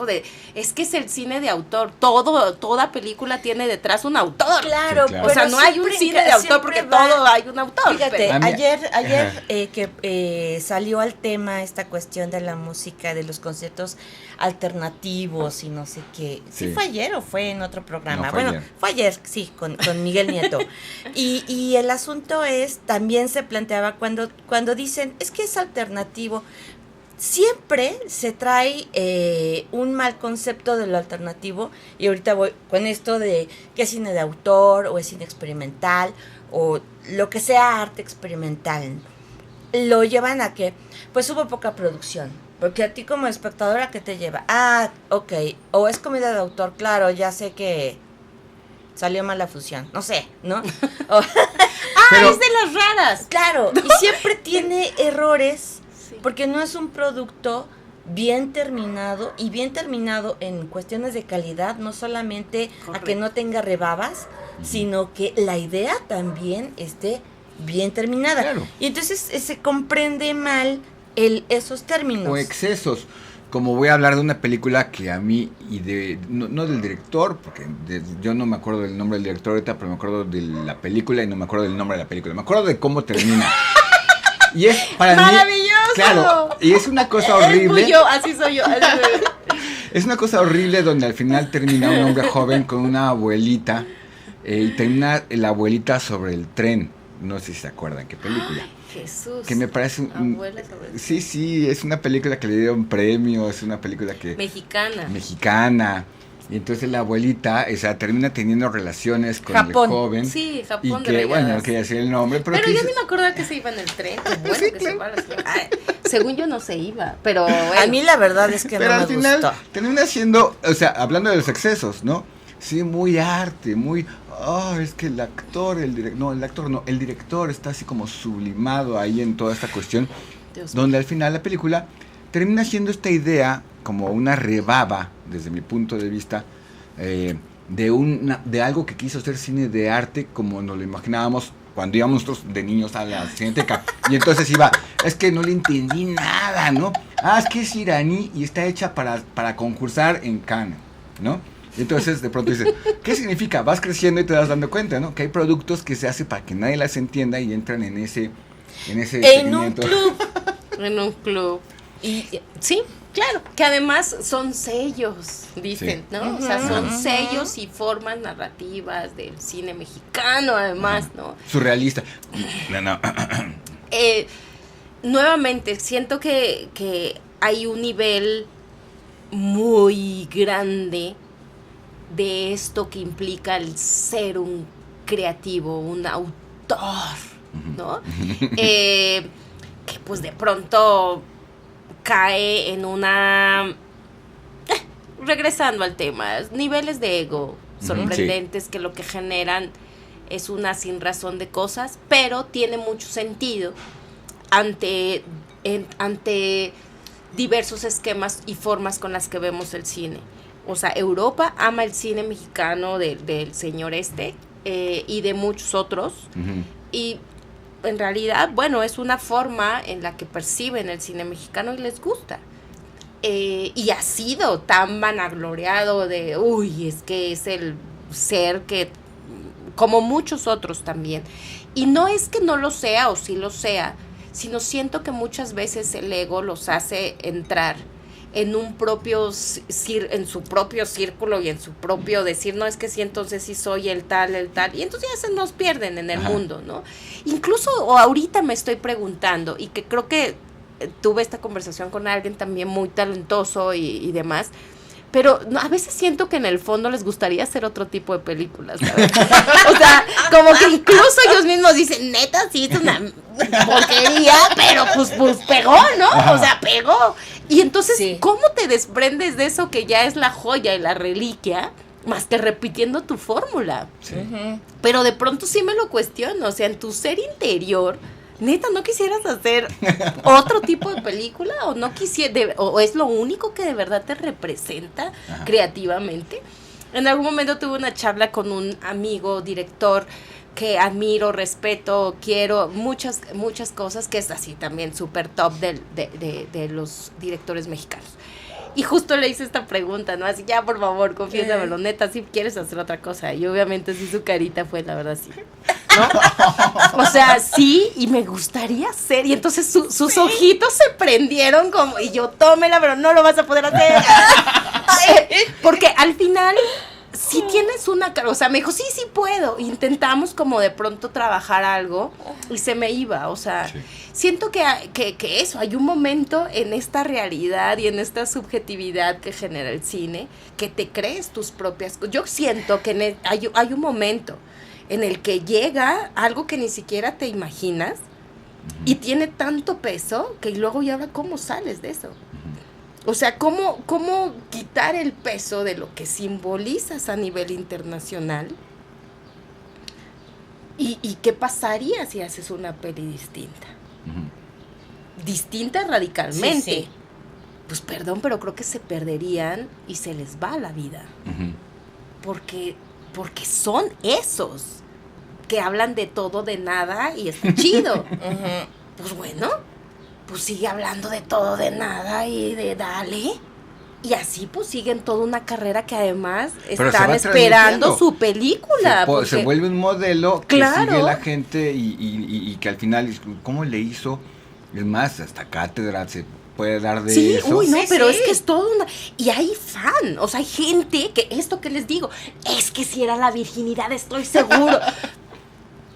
que es el cine de autor, toda película tiene detrás un autor. Claro, sí, claro. O sea, no hay un cine de autor porque todo hay un autor. Fíjate, ayer que salió al tema esta cuestión de la música, de los conciertos alternativos y no sé qué. ¿Sí fue ayer o fue en otro programa? No, fue ayer, sí, con Miguel Nieto. Y el asunto es, también se planteaba cuando dicen, es que es alternativo, siempre se trae un mal concepto de lo alternativo, y ahorita voy con esto de que es cine de autor, o es cine experimental, o lo que sea arte experimental. Lo llevan a que, pues hubo poca producción, porque a ti como espectadora, ¿qué te lleva? Ok, o es comida de autor, claro, ya sé que salió mal la fusión, no sé, ¿no? Pero, es de las raras. Claro, y siempre tiene errores, porque no es un producto bien terminado, y bien terminado en cuestiones de calidad, no solamente a que no tenga rebabas, sino que la idea también esté bien terminada. Claro. Y entonces se comprende mal esos términos. O excesos. Como voy a hablar de una película que a mí, no del director, porque yo no me acuerdo del nombre del director ahorita, pero me acuerdo de la película y no me acuerdo del nombre de la película. Me acuerdo de cómo termina. Y es para ¡maravilloso! mí, claro, y es una cosa horrible. Así soy yo. Es una cosa horrible donde al final termina un hombre joven con una abuelita y termina la abuelita sobre el tren. No sé si se acuerdan qué película. Jesús. Que me parece sí, es una película que le dieron premio, es una película que mexicana. Y entonces la abuelita, o sea, termina teniendo relaciones con Japón. el joven. Sí, Japón. Y que, bueno, no quería decir el nombre, pero yo ni me acordaba que se iba en el tren. Bueno, sí, que claro. Según yo no se iba, pero bueno. A mí la verdad es que pero no al me final gustó. termina siendo, o sea, hablando de los excesos, ¿no? Sí, muy arte, muy... es que el director está así como sublimado ahí en toda esta cuestión, donde al final la película termina siendo esta idea como una rebaba, desde mi punto de vista, de algo que quiso ser cine de arte como nos lo imaginábamos cuando íbamos nosotros de niños a la Cineteca. Y entonces es que no le entendí nada, ¿no? Es que es iraní y está hecha para concursar en Cannes, ¿no? Y entonces de pronto dices, ¿qué significa? Vas creciendo y te das dando cuenta, ¿no? Que hay productos que se hacen para que nadie las entienda y entran en ese segmento. En un club. Y sí, claro, que además son sellos, dicen, sí. ¿No? O sea, son sellos y formas narrativas del cine mexicano, además, ¿no? Surrealista. No. Nuevamente, siento que hay un nivel muy grande de esto que implica el ser un creativo, un autor, ¿no? Que pues de pronto cae en una... regresando al tema, niveles de ego sorprendentes que lo que generan es una sin razón de cosas, pero tiene mucho sentido ante diversos esquemas y formas con las que vemos el cine. O sea, Europa ama el cine mexicano del señor y de muchos otros, y en realidad, bueno, es una forma en la que perciben el cine mexicano y les gusta. Y ha sido tan vanagloriado de, es que es el ser que, como muchos otros también. Y no es que no lo sea o sí lo sea, sino siento que muchas veces el ego los hace entrar en un propio en su propio círculo y en su propio decir, no, es que sí, entonces sí soy el tal, y entonces ya se nos pierden en el mundo, ¿no? Incluso ahorita me estoy preguntando, y que creo que tuve esta conversación con alguien también muy talentoso y demás, pero a veces siento que en el fondo les gustaría hacer otro tipo de películas, ¿sabes? O sea, como que incluso ellos mismos dicen, neta, sí, es una porquería, pero pues pegó, ¿no? O sea, pegó. Y entonces, sí, ¿cómo te desprendes de eso que ya es la joya y la reliquia, más que repitiendo tu fórmula? Sí. Pero de pronto sí me lo cuestiono, o sea, en tu ser interior, neta, ¿no quisieras hacer otro tipo de película? ¿O no o es lo único que de verdad te representa creativamente? En algún momento tuve una charla con un amigo director que admiro, respeto, quiero, muchas cosas, que es así también súper top de los directores mexicanos. Y justo le hice esta pregunta, ¿no? Así, ya, por favor, confiésamelo, neta, si quieres hacer otra cosa. Y obviamente sí, su carita fue, la verdad, sí, ¿no? O sea, sí, y me gustaría hacer. Y entonces sus ojitos se prendieron como, y yo, tómela, pero no lo vas a poder hacer. Porque al final, sí tienes una... O sea, me dijo, sí puedo. Intentamos como de pronto trabajar algo y se me iba, o sea... Sí. Siento que eso, hay un momento en esta realidad y en esta subjetividad que genera el cine, que te crees tus propias cosas. Yo siento que hay un momento en el que llega algo que ni siquiera te imaginas y tiene tanto peso que luego ya habla cómo sales de eso. O sea, cómo quitar el peso de lo que simbolizas a nivel internacional y qué pasaría si haces una peli distinta. Distinta radicalmente. Sí. Pues perdón, pero creo que se perderían y se les va la vida. Porque son esos que hablan de todo, de nada y está chido. Pues bueno, pues sigue hablando de todo, de nada y de dale. Y así pues siguen toda una carrera que además están esperando su película. Se vuelve un modelo que sigue la gente y que al final, ¿cómo le hizo? Es más, hasta cátedra se puede dar de eso. Uy, no, pero es que es todo una... Y hay fan, o sea, hay gente que esto que les digo, es que si era la virginidad, estoy seguro.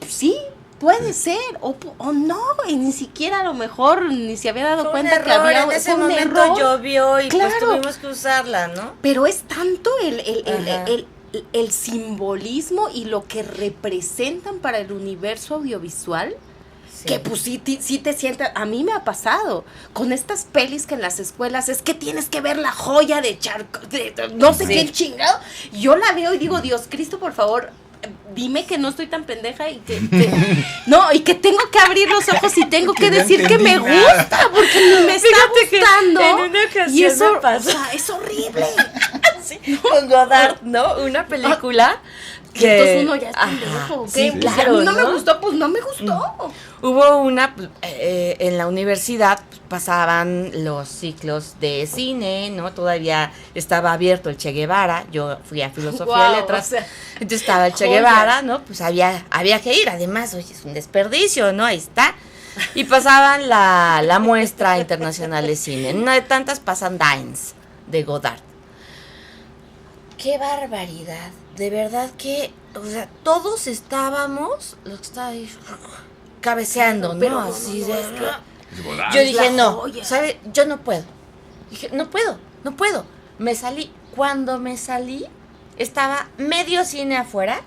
Sí, puede ser, o no, y ni siquiera a lo mejor ni se había dado cuenta que había en ese momento llovió y pues tuvimos que usarla, ¿no? Pero es tanto el simbolismo y lo que representan para el universo audiovisual, que pues sí te sientas. A mí me ha pasado con estas pelis que en las escuelas es que tienes que ver la joya de no sé quién chingado. Yo la veo y digo, Dios Cristo, por favor, dime que no estoy tan pendeja y que y que tengo que abrir los ojos y tengo que decir que me gusta, porque ni me está gustando. En una ocasión y eso me pasó. O sea, es horrible. Sí, con Godard, ¿no? Una película que entonces uno ya es pendejo. Sí, claro, si a mí no me gustó, pues no me gustó. Hubo una, en la universidad pasaban los ciclos de cine, ¿no? Todavía estaba abierto el Che Guevara, yo fui a Filosofía y Letras, entonces estaba el Che Guevara, ¿no? Pues había que ir, además, oye, es un desperdicio, ¿no? Ahí está. Y pasaban la muestra internacional de cine, en una de tantas pasan Dines, de Godard. ¡Qué barbaridad! De verdad que, o sea, todos estábamos, lo que estaba ahí, cabeceando, ¿no? Pero así de... Yo dije, no, ¿sabes? Yo no puedo. Dije, no puedo. Me salí. Cuando me salí, estaba medio cine afuera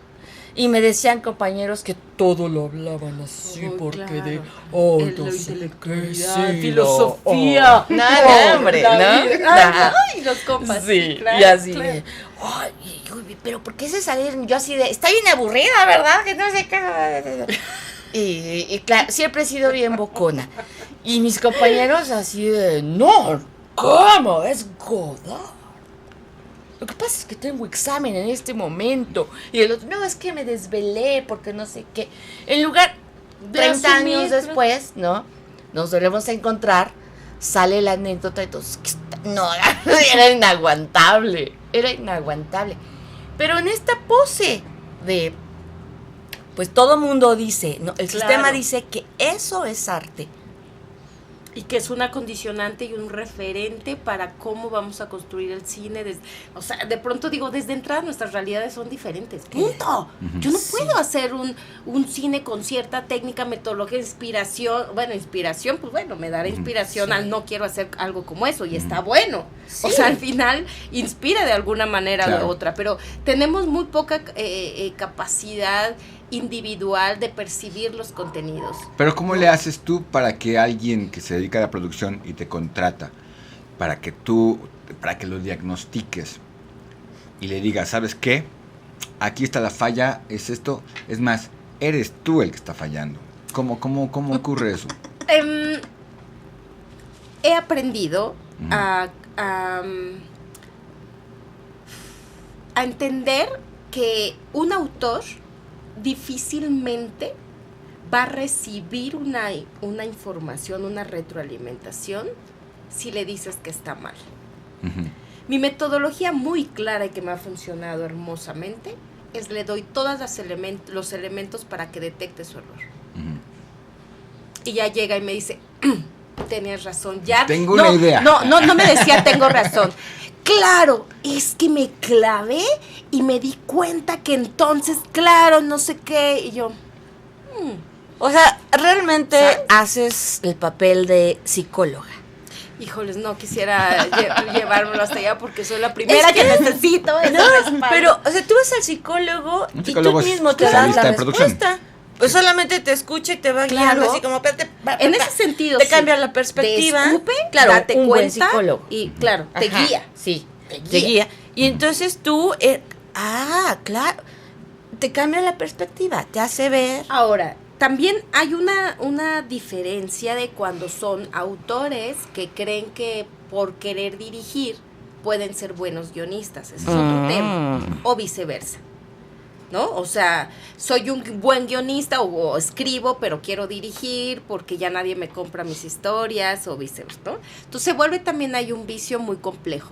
Y me decían compañeros que todo lo hablaban así, porque de, no sé qué, sí, filosofía. Nada, hombre, ¿no? Ay, los compas. Sí, claro, y así claro. de, ay, pero ¿por qué se salieron? Yo así de, está bien aburrida, ¿verdad? Que no sé qué. Y claro, siempre he sido bien bocona. Y mis compañeros así de, no, ¿cómo? Es Godard. Lo que pasa es que tengo examen en este momento. Y el otro, no, es que me desvelé porque no sé qué. En lugar, 30 años después, ¿no? Nos volvemos a encontrar, sale la anécdota y todos, no, era inaguantable. Pero en esta pose de, pues todo mundo dice, ¿no? El sistema dice que eso es arte. Y que es una condicionante y un referente para cómo vamos a construir el cine. O sea, de pronto digo, desde entrada nuestras realidades son diferentes. ¡Punto! Yo no puedo hacer un cine con cierta técnica, metodología, inspiración. Bueno, inspiración, pues bueno, me dará inspiración al no quiero hacer algo como eso y está bueno. Sí. O sea, al final inspira de alguna manera u otra, pero tenemos muy poca capacidad individual de percibir los contenidos. Pero ¿cómo le haces tú para que alguien que se dedica a la producción y te contrata, para que lo diagnostiques y le digas, ¿sabes qué? Aquí está la falla, es esto, es más, eres tú el que está fallando. ¿Cómo ocurre eso? He aprendido a entender que un autor difícilmente va a recibir una información, una retroalimentación si le dices que está mal. Mi metodología muy clara y que me ha funcionado hermosamente es le doy todos los elementos para que detecte su error. Y ya llega y me dice, tenías razón, ya. Tengo una idea. No me decía tengo razón. Claro, es que me clavé y me di cuenta que entonces, claro, no sé qué, y yo... O sea, realmente haces el papel de psicóloga. Híjoles, no quisiera llevármelo hasta allá porque soy la primera que necesito ese respaldo. Pero, o sea, tú vas al psicólogo y tú mismo te das la respuesta. Pues solamente te escucha y te va guiando así como... En ese sentido, te cambia la perspectiva. Te escupe, claro, date un cuenta buen psicólogo. Y claro, te guía. Sí, te guía. Y entonces tú, claro, te cambia la perspectiva, te hace ver. Ahora, también hay una diferencia de cuando son autores que creen que por querer dirigir pueden ser buenos guionistas. Ese es otro tema. O viceversa. ¿No? O sea, soy un buen guionista o escribo, pero quiero dirigir porque ya nadie me compra mis historias o viceversa, ¿no? Entonces vuelve también, hay un vicio muy complejo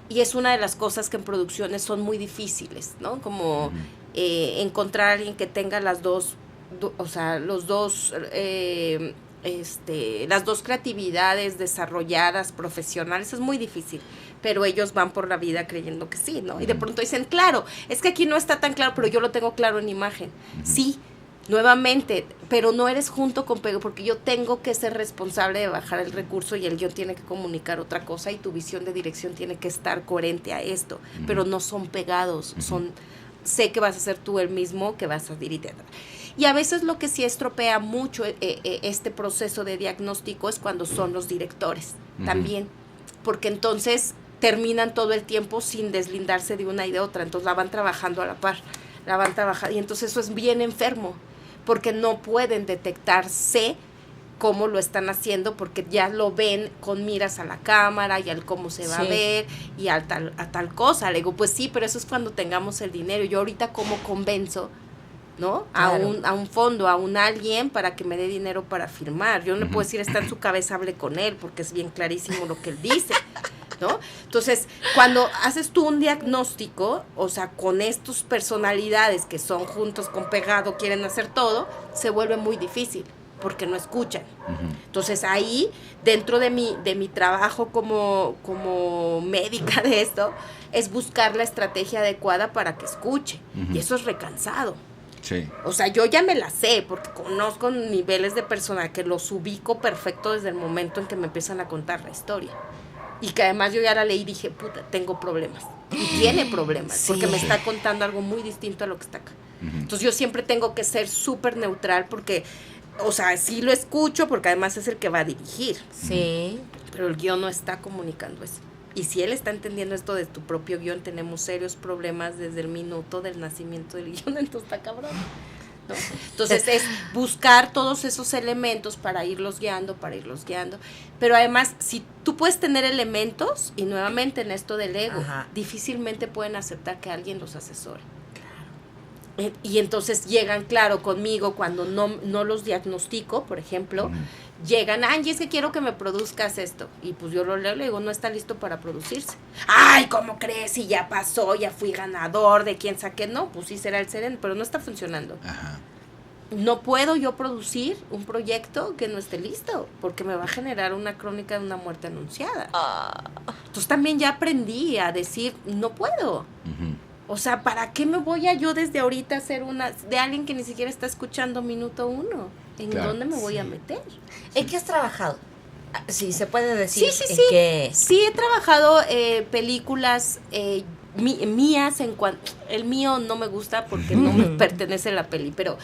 y es una de las cosas que en producciones son muy difíciles, ¿no? Como encontrar a alguien que tenga las dos creatividades desarrolladas, profesionales, es muy difícil, pero ellos van por la vida creyendo que sí, ¿no? Y de pronto dicen, claro, es que aquí no está tan claro, pero yo lo tengo claro en imagen. Sí, nuevamente, pero no eres junto con Pego, porque yo tengo que ser responsable de bajar el recurso y el guión tiene que comunicar otra cosa y tu visión de dirección tiene que estar coherente a esto, pero no son pegados, sé que vas a ser tú el mismo que vas a dirigir. Y a veces lo que sí estropea mucho este proceso de diagnóstico es cuando son los directores también, porque entonces terminan todo el tiempo sin deslindarse de una y de otra, entonces la van trabajando a la par, y entonces eso es bien enfermo, porque no pueden detectarse cómo lo están haciendo, porque ya lo ven con miras a la cámara y al cómo se va a ver y a tal cosa. Le digo, pues sí, pero eso es cuando tengamos el dinero. Yo ahorita cómo convenzo, ¿no? Claro. A un fondo, a un alguien para que me dé dinero para firmar. Yo no le puedo decir, está en su cabeza, hable con él, porque es bien clarísimo lo que él dice, ¿no? Entonces, cuando haces tú un diagnóstico, o sea, con estas personalidades que son juntos con pegado, quieren hacer todo, se vuelve muy difícil, porque no escuchan. Entonces, ahí, dentro de mi trabajo como médica de esto, es buscar la estrategia adecuada para que escuche. Y eso es recansado. Sí. O sea, yo ya me la sé, porque conozco niveles de personal que los ubico perfecto desde el momento en que me empiezan a contar la historia. Y que además yo ya la leí y dije, puta, tengo problemas. Y tiene problemas, porque me está contando algo muy distinto a lo que está acá. Entonces yo siempre tengo que ser súper neutral porque, o sea, sí lo escucho porque además es el que va a dirigir. Sí. Pero el guión no está comunicando eso. Y si él está entendiendo esto de tu propio guión, tenemos serios problemas desde el minuto del nacimiento del guión, entonces está cabrón, ¿no? Entonces es buscar todos esos elementos para irlos guiando. Pero además, si tú puedes tener elementos, y nuevamente en esto del ego, difícilmente pueden aceptar que alguien los asesore. Y entonces llegan, claro, conmigo cuando no los diagnostico, por ejemplo, llegan, Angie, es que quiero que me produzcas esto. Y pues yo lo leo y le digo, no está listo para producirse. Ay, ¿cómo crees? Y ya pasó, ya fui ganador, de quién saqué. No, pues sí será el sereno, pero no está funcionando. No puedo yo producir un proyecto que no esté listo, porque me va a generar una crónica de una muerte anunciada. Entonces también ya aprendí a decir, no puedo. O sea, ¿para qué me voy a yo desde ahorita hacer una de alguien que ni siquiera está escuchando minuto 1? ¿En dónde me voy a meter? ¿En qué has trabajado? Sí, se puede decir. Sí. Que... Sí, he trabajado películas mías, el mío no me gusta porque no me pertenece la peli, pero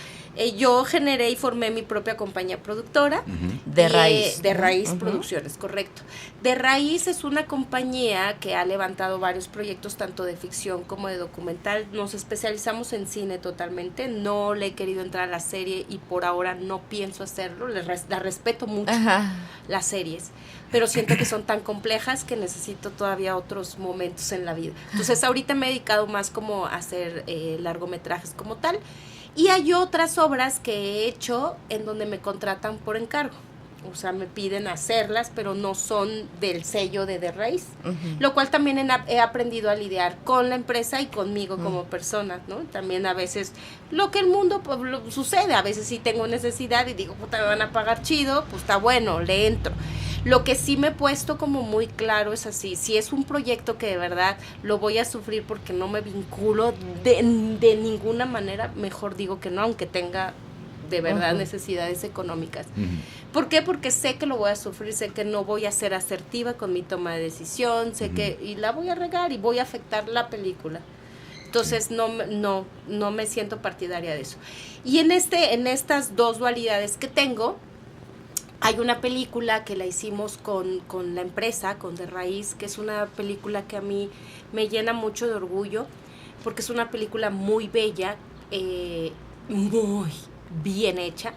yo generé y formé mi propia compañía productora. De Raíz. De Raíz Producciones, correcto. De Raíz es una compañía que ha levantado varios proyectos, tanto de ficción como de documental. Nos especializamos en cine totalmente. No le he querido entrar a la serie y por ahora no pienso hacerlo. La respeto mucho, las series, pero siento que son tan complejas que necesito todavía otros momentos en la vida. Entonces ahorita me he dedicado más como a hacer largometrajes como tal, y hay otras obras que he hecho en donde me contratan por encargo. O sea, me piden hacerlas, pero no son del sello de Raíz. Lo cual también he aprendido a lidiar con la empresa y conmigo como persona, ¿no? También a veces lo que el mundo sucede. A veces sí tengo necesidad y digo, puta, me van a pagar chido, pues está bueno, le entro. Lo que sí me he puesto como muy claro es así, si es un proyecto que de verdad lo voy a sufrir porque no me vinculo de ninguna manera, mejor digo que no, aunque tenga de verdad necesidades económicas. ¿Por qué? Porque sé que lo voy a sufrir, sé que no voy a ser asertiva con mi toma de decisión, sé que y la voy a regar y voy a afectar la película. Entonces no me siento partidaria de eso. Y en estas dos dualidades que tengo, hay una película que la hicimos con la empresa, con De Raíz, que es una película que a mí me llena mucho de orgullo, porque es una película muy bella, muy bien hecha,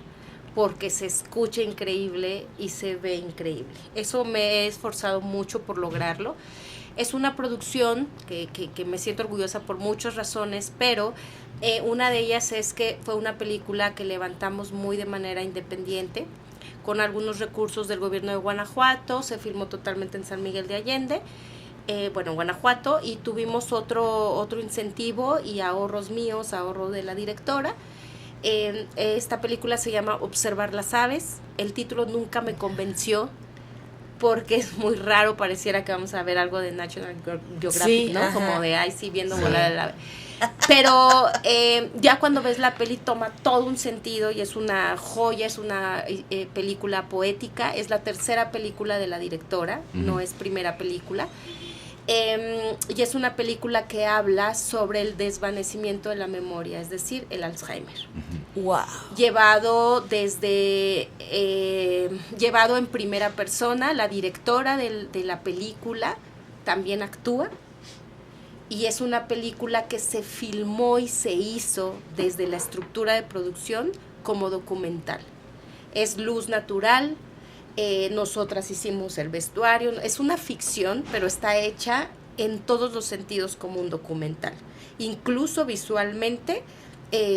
porque se escucha increíble y se ve increíble. Eso me he esforzado mucho por lograrlo. Es una producción que me siento orgullosa por muchas razones, pero una de ellas es que fue una película que levantamos muy de manera independiente, con algunos recursos del gobierno de Guanajuato. Se filmó totalmente en San Miguel de Allende, en Guanajuato, y tuvimos otro incentivo y ahorros míos, ahorro de la directora. Esta película se llama Observar las aves. El título nunca me convenció porque es muy raro, pareciera que vamos a ver algo de National Geographic, ¿no? Como de, ay, sí, viendo volar el ave. Pero ya cuando ves la peli toma todo un sentido y es una joya, es una película poética. Es la tercera película de la directora, no es primera película. Y es una película que habla sobre el desvanecimiento de la memoria, es decir, el Alzheimer. Wow. Llevado en primera persona. La directora de la película también actúa. Y es una película que se filmó y se hizo desde la estructura de producción como documental. Es luz natural. Nosotras hicimos el vestuario. Es una ficción, pero está hecha en todos los sentidos como un documental. Incluso visualmente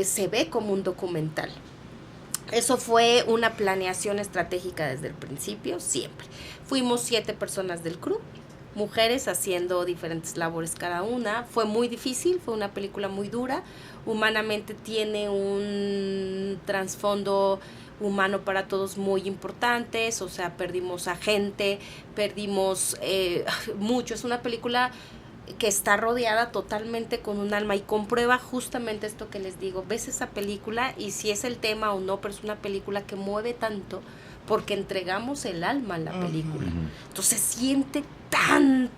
se ve como un documental. Eso fue una planeación estratégica desde el principio, siempre. Fuimos 7 personas del crew, mujeres haciendo diferentes labores cada una. Fue muy difícil, fue una película muy dura. Humanamente tiene un trasfondo humano para todos muy importantes, o sea, perdimos a gente, perdimos mucho. Es una película que está rodeada totalmente con un alma y comprueba justamente esto que les digo. Ves esa película y si es el tema o no, pero es una película que mueve tanto porque entregamos el alma a la película. Entonces se siente tan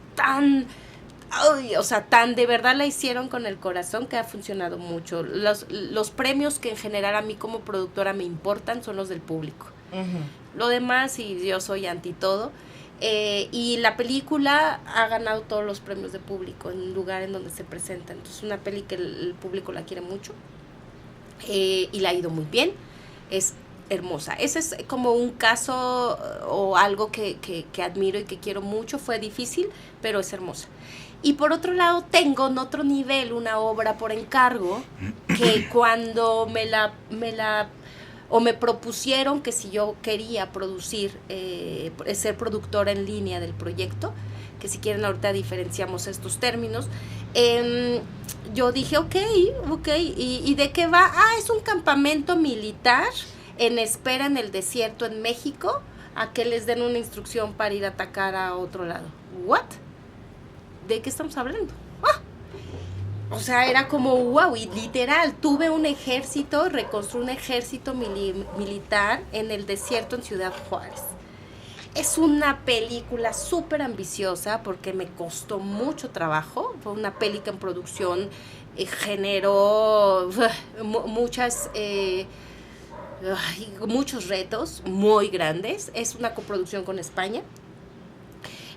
ay, o sea, tan de verdad la hicieron con el corazón que ha funcionado mucho. Los premios que en general a mí como productora me importan son los del público. Lo demás, y yo soy anti todo. Y la película ha ganado todos los premios de público en el lugar en donde se presenta. Entonces, una peli que el público la quiere mucho y la ha ido muy bien. Es hermosa. Ese es como un caso o algo que admiro y que quiero mucho. Fue difícil, pero es hermosa. Y por otro lado, tengo en otro nivel una obra por encargo que cuando me propusieron que si yo quería producir, ser productora en línea del proyecto, que si quieren ahorita diferenciamos estos términos, yo dije, ok, ¿y de qué va? Es un campamento militar en espera en el desierto en México a que les den una instrucción para ir a atacar a otro lado. ¿What? ¿De qué estamos hablando? O sea, era como wow, y literal, tuve un ejército, reconstruí un ejército militar en el desierto en Ciudad Juárez. Es una película súper ambiciosa porque me costó mucho trabajo. Fue una peli que en producción generó muchos retos muy grandes. Es una coproducción con España.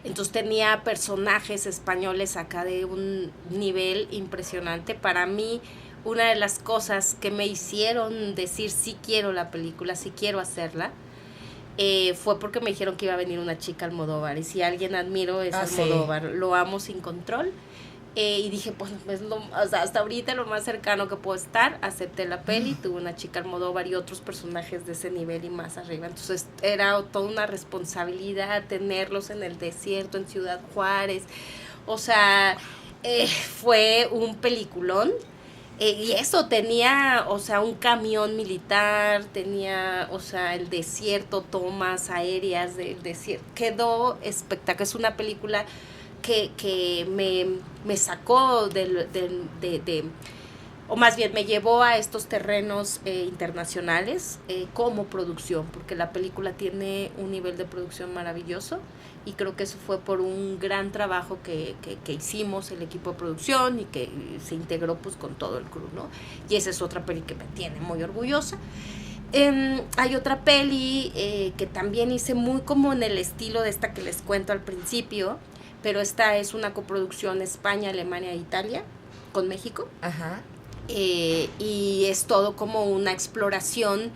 Entonces tenía personajes españoles acá de un nivel impresionante. Para mí, una de las cosas que me hicieron decir sí quiero la película, sí quiero hacerla, fue porque me dijeron que iba a venir una chica Almodóvar. Y si alguien admiro es Almodóvar. Sí. Lo amo sin control. Y dije, pues hasta ahorita lo más cercano que puedo estar. Acepté la peli, tuve una chica Almodóvar y otros personajes de ese nivel y más arriba. Entonces era toda una responsabilidad tenerlos en el desierto, en Ciudad Juárez. O sea, fue un peliculón. Y eso, tenía, o sea, un camión militar, tenía, o sea, el desierto, tomas aéreas del desierto. Quedó espectacular. Es una película que me sacó o más bien me llevó a estos terrenos internacionales como producción, porque la película tiene un nivel de producción maravilloso y creo que eso fue por un gran trabajo que hicimos el equipo de producción y que se integró pues con todo el crew, ¿no? Y esa es otra peli que me tiene muy orgullosa. Hay otra peli que también hice muy como en el estilo de esta que les cuento al principio, pero esta es una coproducción España, Alemania e Italia con México. Ajá. Y es todo como una exploración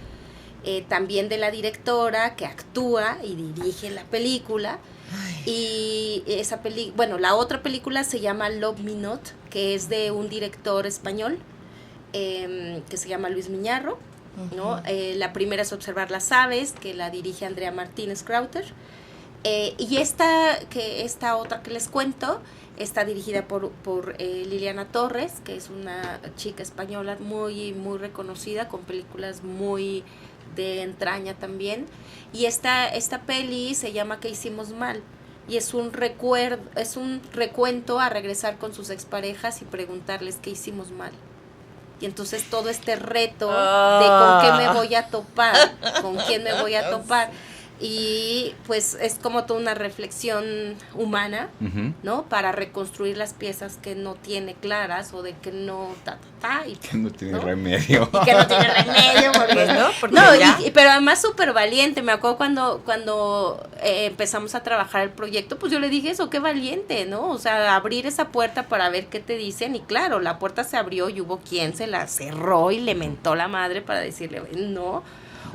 también de la directora que actúa y dirige la película. Ay. Y esa la otra película se llama Love Me Not, que es de un director español que se llama Luis Miñarro, ¿no? La primera es Observar las aves, que la dirige Andrea Martínez Krauter. Y esta otra que les cuento está dirigida por Liliana Torres, que es una chica española muy, muy reconocida, con películas muy de entraña también. Y esta peli se llama ¿Qué hicimos mal? Y es un recuento a regresar con sus exparejas y preguntarles qué hicimos mal. Y entonces todo este reto de con qué me voy a topar, con quién me voy a topar. Y pues es como toda una reflexión humana, ¿no? Para reconstruir las piezas que no tiene claras o de que no y que no tiene remedio. Y que no tiene remedio, pero además súper valiente. Me acuerdo cuando empezamos a trabajar el proyecto, pues yo le dije eso, qué valiente, ¿no? O sea, abrir esa puerta para ver qué te dicen. Y claro, la puerta se abrió y hubo quien se la cerró y le mentó la madre para decirle, no.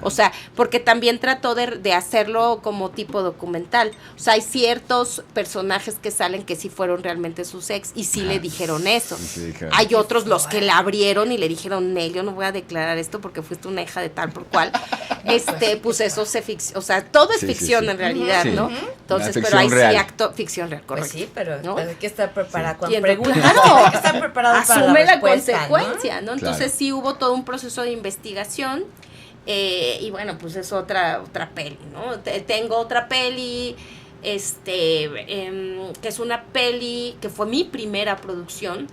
O sea, porque también trató de hacerlo como tipo documental. O sea, hay ciertos personajes que salen que sí fueron realmente sus ex y sí le dijeron eso. Sí, hay otros los que la abrieron y le dijeron, yo no voy a declarar esto porque fuiste una hija de tal por cual. Pues eso o sea, todo es ficción en realidad, ¿no? Entonces, pero ahí real. Sí ficción real, correcto. Pues sí, pero ¿no? hay que estar preparada cuando preguntas. Claro, hay que estar preparada asume para la consecuencia, ¿no? Entonces claro. Sí hubo todo un proceso de investigación. Y bueno, pues es otra peli, ¿no? Tengo otra peli, que es una peli que fue mi primera producción.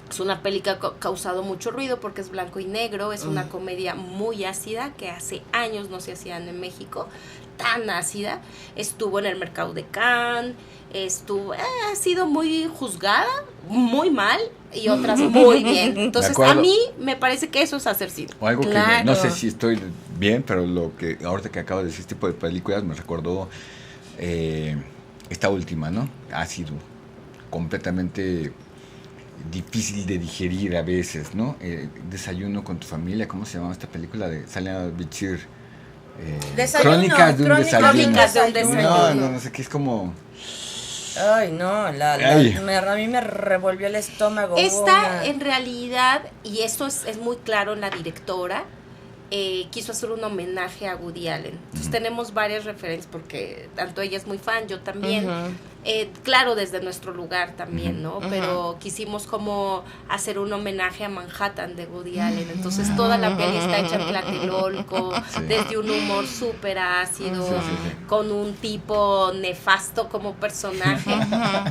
Es una peli que ha causado mucho ruido porque es blanco y negro, es una comedia muy ácida que hace años no se hacían en México, tan ácida. Estuvo en el mercado de Cannes, ha sido muy juzgada, muy mal, y otras muy bien. Entonces, a mí me parece que eso es hacer cine. O algo que no sé si estoy bien, pero lo que ahorita que acabo de decir, este tipo de películas me recordó esta última, ¿no? Ha sido completamente difícil de digerir a veces, ¿no? Desayuno con tu familia, ¿cómo se llama esta película? De Salina Bichir. Crónicas de un desayuno. Crónicas de un desayuno. No sé, que es como... Ay, no, a mí me revolvió el estómago. Esta, en realidad, y eso es muy claro en la directora, quiso hacer un homenaje a Woody Allen. Entonces tenemos varias referencias, porque tanto ella es muy fan, yo también. Claro, desde nuestro lugar también, ¿no? Pero quisimos como hacer un homenaje a Manhattan de Woody Allen. Entonces toda la peli está hecha en Tlatelolco, desde un humor súper ácido, con un tipo nefasto como personaje,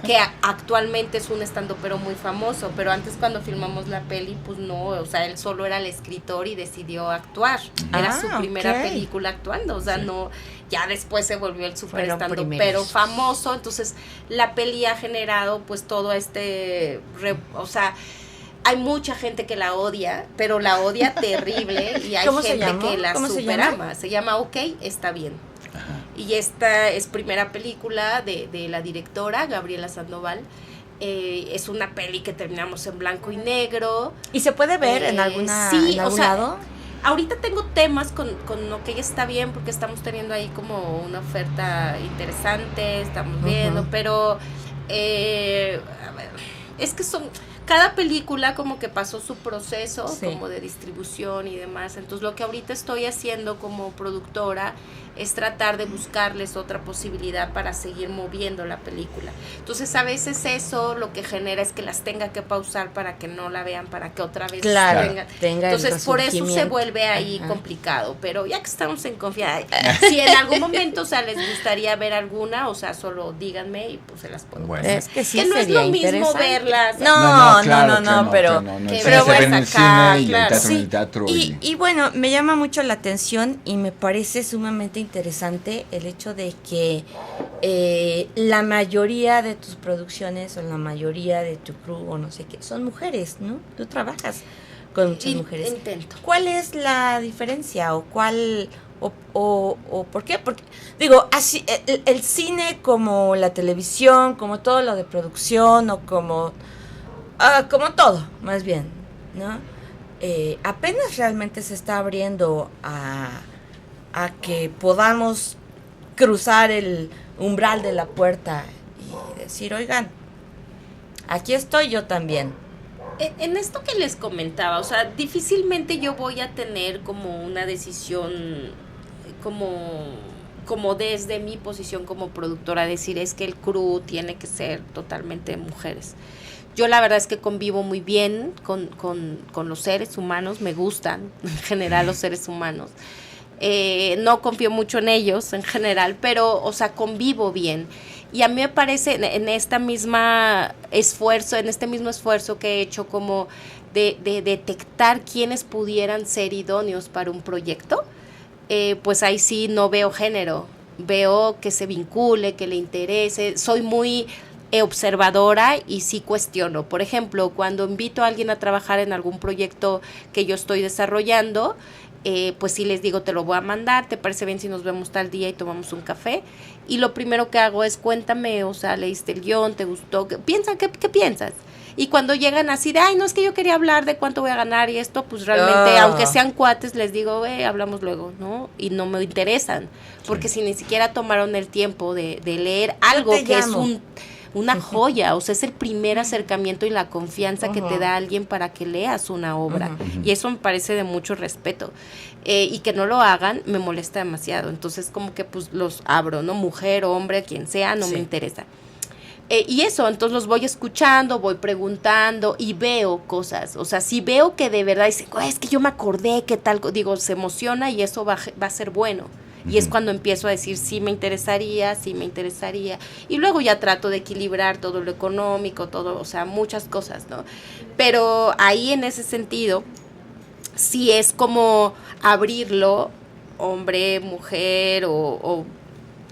que actualmente es un estandopero muy famoso, pero antes cuando filmamos la peli, pues no, o sea, él solo era el escritor y decidió actuar. Era su primera película actuando, o sea, no... Ya después se volvió el super estandopero famoso, entonces la peli ha generado pues todo o sea, hay mucha gente que la odia, pero la odia terrible, y hay gente que la superama. Se llama Ok, está bien. Ajá. Y esta es primera película de la directora Gabriela Sandoval. Es una peli que terminamos en blanco y negro. ¿Y se puede ver en algún lado? Ahorita tengo temas con lo que está bien, porque estamos teniendo ahí como una oferta interesante, estamos viendo, pero a ver, es que cada película como que pasó su proceso como de distribución y demás. Entonces lo que ahorita estoy haciendo como productora es tratar de buscarles otra posibilidad para seguir moviendo la película. Entonces a veces eso lo que genera es que las tenga que pausar para que no la vean, para que otra vez tenga. Entonces por eso se vuelve ahí complicado, pero ya que estamos en confianza, si en algún momento, o sea, les gustaría ver alguna, o sea, solo díganme y pues se las puedo poner. Es que sí, que no es lo mismo verlas. Pero bueno, acá, en el teatro. Y bueno, me llama mucho la atención y me parece sumamente interesante el hecho de que la mayoría de tus producciones o la mayoría de tu crew o no sé qué son mujeres, ¿no? Tú trabajas con muchas mujeres. Intento. ¿Cuál es la diferencia o cuál o por qué? Porque digo, así el cine como la televisión, como todo lo de producción o como todo, más bien, ¿no? Apenas realmente se está abriendo a que podamos cruzar el umbral de la puerta y decir, oigan, aquí estoy yo también. En esto que les comentaba, o sea, difícilmente yo voy a tener como una decisión como desde mi posición como productora, decir es que el crew tiene que ser totalmente mujeres. Yo la verdad es que convivo muy bien con los seres humanos, me gustan en general los seres humanos. No confío mucho en ellos en general, pero, o sea, convivo bien. Y a mí me parece en este mismo esfuerzo que he hecho como de detectar quiénes pudieran ser idóneos para un proyecto, pues ahí sí no veo género, veo que se vincule, que le interese, soy muy observadora y sí cuestiono. Por ejemplo, cuando invito a alguien a trabajar en algún proyecto que yo estoy desarrollando, pues sí les digo, te lo voy a mandar, ¿te parece bien si nos vemos tal día y tomamos un café? Y lo primero que hago es cuéntame, o sea, leíste el guión, ¿te gustó? ¿Qué piensas? Y cuando llegan así de, ay, no, es que yo quería hablar de cuánto voy a ganar y esto, pues realmente, aunque sean cuates, les digo, hablamos luego, ¿no? Y no me interesan, porque si ni siquiera tomaron el tiempo de leer algo que es una joya, o sea, es el primer acercamiento y la confianza que te da alguien para que leas una obra, y eso me parece de mucho respeto, y que no lo hagan me molesta demasiado. Entonces como que pues los abro, ¿no? Mujer, hombre, quien sea, no me interesa. Y eso, entonces los voy escuchando, voy preguntando y veo cosas, o sea, si veo que de verdad dicen, es que yo me acordé que tal, digo, se emociona y eso va a ser bueno. Y es cuando empiezo a decir, sí me interesaría. Y luego ya trato de equilibrar todo lo económico, todo, o sea, muchas cosas, ¿no? Pero ahí en ese sentido, sí es como abrirlo, hombre, mujer o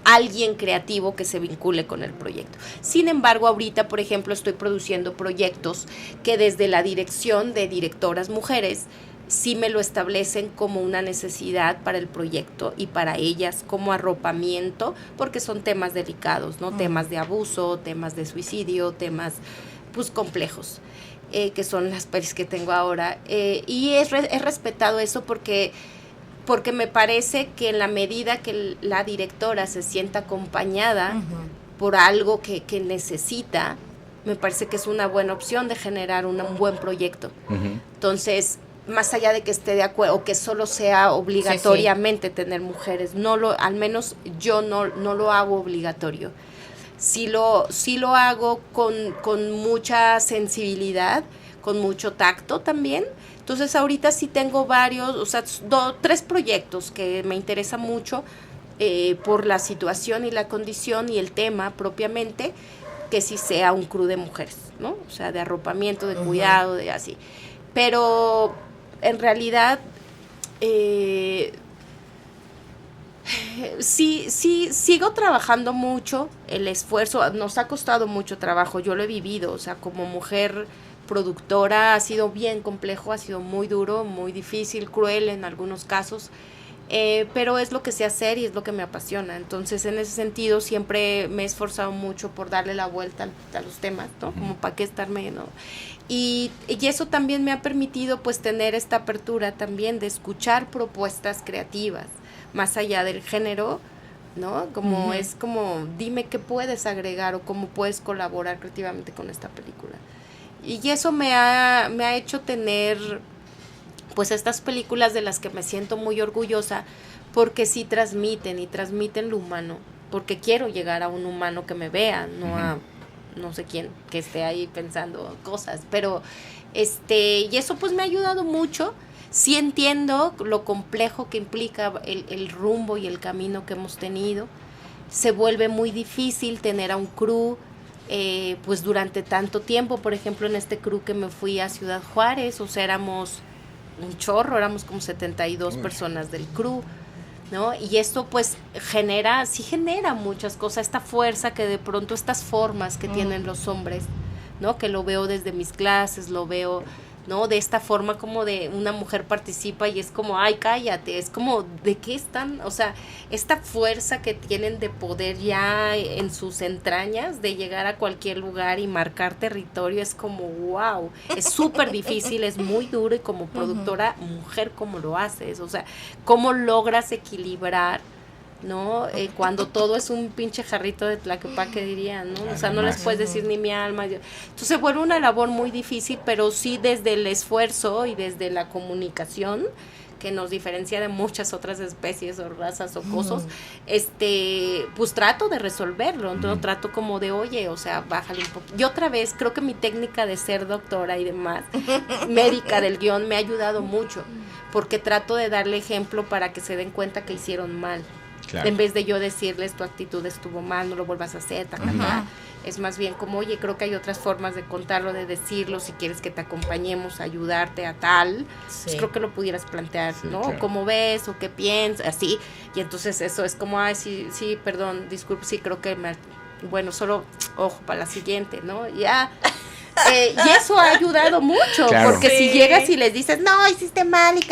alguien creativo que se vincule con el proyecto. Sin embargo, ahorita, por ejemplo, estoy produciendo proyectos que desde la dirección de directoras mujeres sí me lo establecen como una necesidad para el proyecto y para ellas como arropamiento, porque son temas delicados, ¿no? Temas de abuso, temas de suicidio, temas pues complejos, que son las pelis que tengo ahora. Y he respetado eso porque me parece que en la medida que la directora se sienta acompañada por algo que necesita, me parece que es una buena opción de generar un buen proyecto. Entonces, más allá de que esté de acuerdo o que solo sea obligatoriamente tener mujeres, al menos yo no lo hago obligatorio. Sí lo hago con mucha sensibilidad, con mucho tacto también. Entonces ahorita sí tengo varios, o sea, 3 proyectos que me interesan mucho por la situación y la condición y el tema propiamente, que sí sea un crew de mujeres, ¿no? O sea, de arropamiento, de cuidado, de así. Pero en realidad sí sigo trabajando mucho, el esfuerzo, nos ha costado mucho trabajo, yo lo he vivido, o sea, como mujer productora ha sido bien complejo, ha sido muy duro, muy difícil, cruel en algunos casos, pero es lo que sé hacer y es lo que me apasiona. Entonces, en ese sentido, siempre me he esforzado mucho por darle la vuelta a los temas, ¿no? Como para qué estarme, ¿no? Y eso también me ha permitido, pues, tener esta apertura también de escuchar propuestas creativas, más allá del género, ¿no? Como es como, dime qué puedes agregar o cómo puedes colaborar creativamente con esta película. Y eso me ha hecho tener, pues, estas películas de las que me siento muy orgullosa, porque sí transmiten lo humano, porque quiero llegar a un humano que me vea, no a no sé quién que esté ahí pensando cosas, pero y eso pues me ha ayudado mucho. Sí entiendo lo complejo que implica el rumbo y el camino que hemos tenido. Se vuelve muy difícil tener a un crew pues durante tanto tiempo. Por ejemplo, en este crew que me fui a Ciudad Juárez, o sea, éramos un chorro, éramos como 72 personas del crew, ¿no? Y esto pues genera muchas cosas, esta fuerza que de pronto, estas formas que tienen los hombres, ¿no? Que lo veo desde mis clases, lo veo, ¿no? De esta forma como de una mujer participa y es como, ay, cállate, es como, ¿de qué están? O sea, esta fuerza que tienen de poder ya en sus entrañas, de llegar a cualquier lugar y marcar territorio, es como, wow, es súper difícil, es muy duro, y como productora mujer, ¿cómo lo haces? O sea, ¿cómo logras equilibrar, ¿no? Cuando todo es un pinche jarrito de tlaquepaque, dirían, ¿no? O sea, no les puedes decir ni mi alma. Entonces vuelve una labor muy difícil, pero sí desde el esfuerzo y desde la comunicación, que nos diferencia de muchas otras especies o razas o cosas, pues trato de resolverlo. Entonces trato como de, oye, o sea, bájale un poco. Y otra vez, creo que mi técnica de ser doctora y demás, médica del guión, me ha ayudado mucho, porque trato de darle ejemplo para que se den cuenta que hicieron mal. Claro. En vez de yo decirles, tu actitud estuvo mal, no lo vuelvas a hacer, es más bien como, oye, creo que hay otras formas de contarlo, de decirlo, si quieres que te acompañemos a ayudarte a tal, pues creo que lo pudieras plantear, ¿no? Claro. ¿Cómo ves o qué piensas? Así, y entonces eso es como, ay, sí, perdón, disculpe, sí, creo que bueno, solo ojo para la siguiente, ¿no? Ya. Y eso ha ayudado mucho, claro, porque si llegas y les dices, no, hiciste mal, y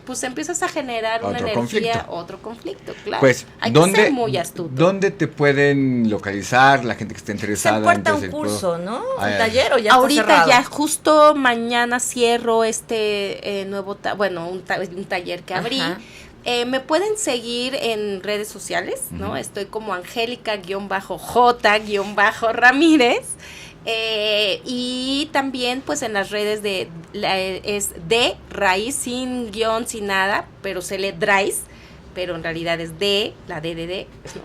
pues empiezas a generar una energía, otro conflicto, claro. Pues, hay que ser muy astuto. ¿Dónde te pueden localizar la gente que esté interesada? Se puerta un curso, ¿no? Un taller, o ya ahorita está cerrado. Ya justo mañana cierro nuevo, un taller que abrí. Me pueden seguir en redes sociales, ¿no? Estoy como Angélica-J-Ramírez. Y también pues en las redes es de raíz, sin guión, sin nada, pero se lee Drais, pero en realidad es la D, ¿no?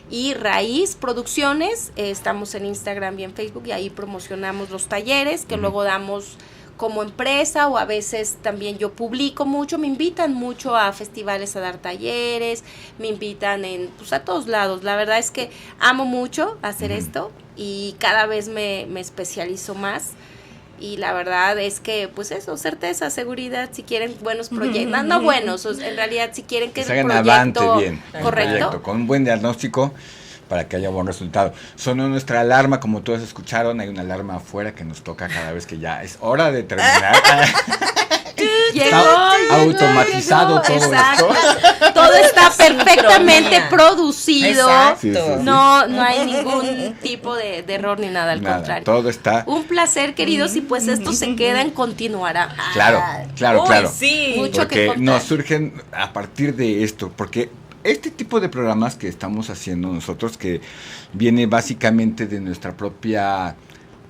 Y Raíz Producciones, estamos en Instagram y en Facebook, y ahí promocionamos los talleres que luego damos como empresa, o a veces también yo publico mucho, me invitan mucho a festivales a dar talleres, me invitan a todos lados. La verdad es que amo mucho hacer esto y cada vez me especializo más. y la verdad es que, pues eso, certeza, seguridad, si quieren buenos proyectos, no buenos, en realidad si quieren que el salgan proyecto, avante bien, correcto, el proyecto, con un buen diagnóstico para que haya buen resultado. Sonó nuestra alarma, como todos escucharon, hay una alarma afuera que nos toca cada vez que ya es hora de terminar. Está automatizado todo exacto. esto. Todo está perfectamente producido. Exacto. Sí, sí, sí. No hay ningún tipo de error ni nada, al Nada, contrario. todo está... Un placer, queridos, y pues esto se queda en continuará. Claro, claro, Uy, claro. sí. Mucho que Porque contar. nos surgen a partir de esto, porque este tipo de programas que estamos haciendo nosotros, que viene básicamente de nuestra propia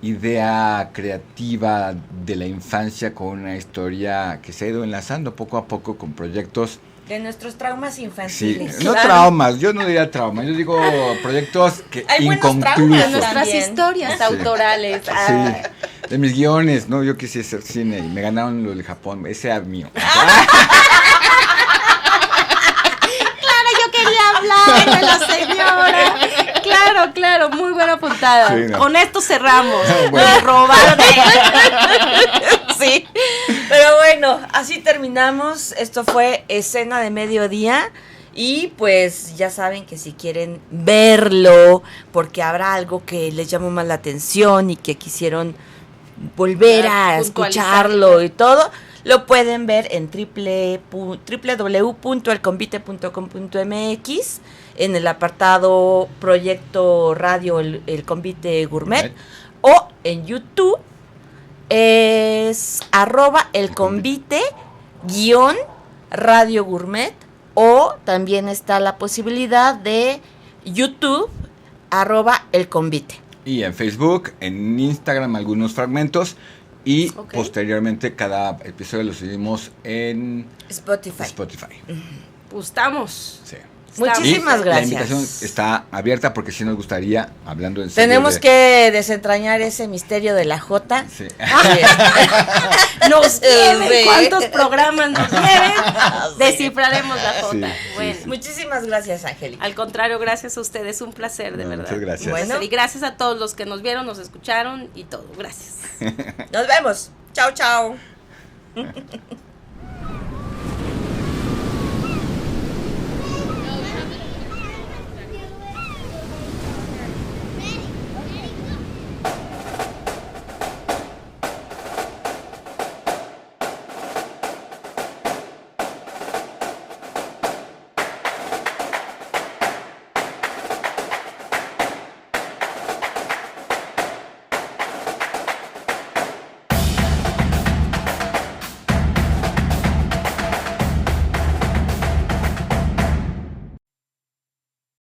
idea creativa de la infancia, con una historia que se ha ido enlazando poco a poco con proyectos. De nuestros traumas Sí, infantiles. no Claro. traumas, yo no diría traumas, yo digo proyectos que Hay buenos inconclusos. traumas, Nuestras también. historias autorales. Sí, de mis guiones, ¿no? Yo quise hacer cine y me ganaron lo del Japón, ese era mío. Yo quería hablar de la señora. Claro, muy buena puntada. Sí, no. Con esto cerramos. Bueno. Me robaron. Sí, pero bueno, así terminamos. Esto fue Escena de Mediodía. Y pues ya saben que si quieren verlo, porque habrá algo que les llamó más la atención y que quisieron volver a escucharlo y todo, lo pueden ver en www.elconvite.com.mx, en el apartado Proyecto Radio El Convite Gourmet, o en YouTube es @elconvite_Radio Gourmet, o también está la posibilidad de YouTube @elconvite. Y en Facebook, en Instagram algunos fragmentos, y Ok. posteriormente cada episodio lo subimos en Spotify. Spotify. Gustamos. Sí. Muchísimas Y gracias. La invitación está abierta porque sí nos gustaría, hablando en serio. Tenemos que desentrañar ese misterio de la J. Sí. Nos lleven, Sí. ¿cuántos programas nos lleven? Descifraremos la J. Sí, Bueno, sí. Muchísimas gracias, Angélica. al contrario, gracias a ustedes, un placer, de No, verdad. muchas gracias. Bueno. Y gracias a todos los que nos vieron, nos escucharon y todo. Gracias. Nos vemos. Chao, chao.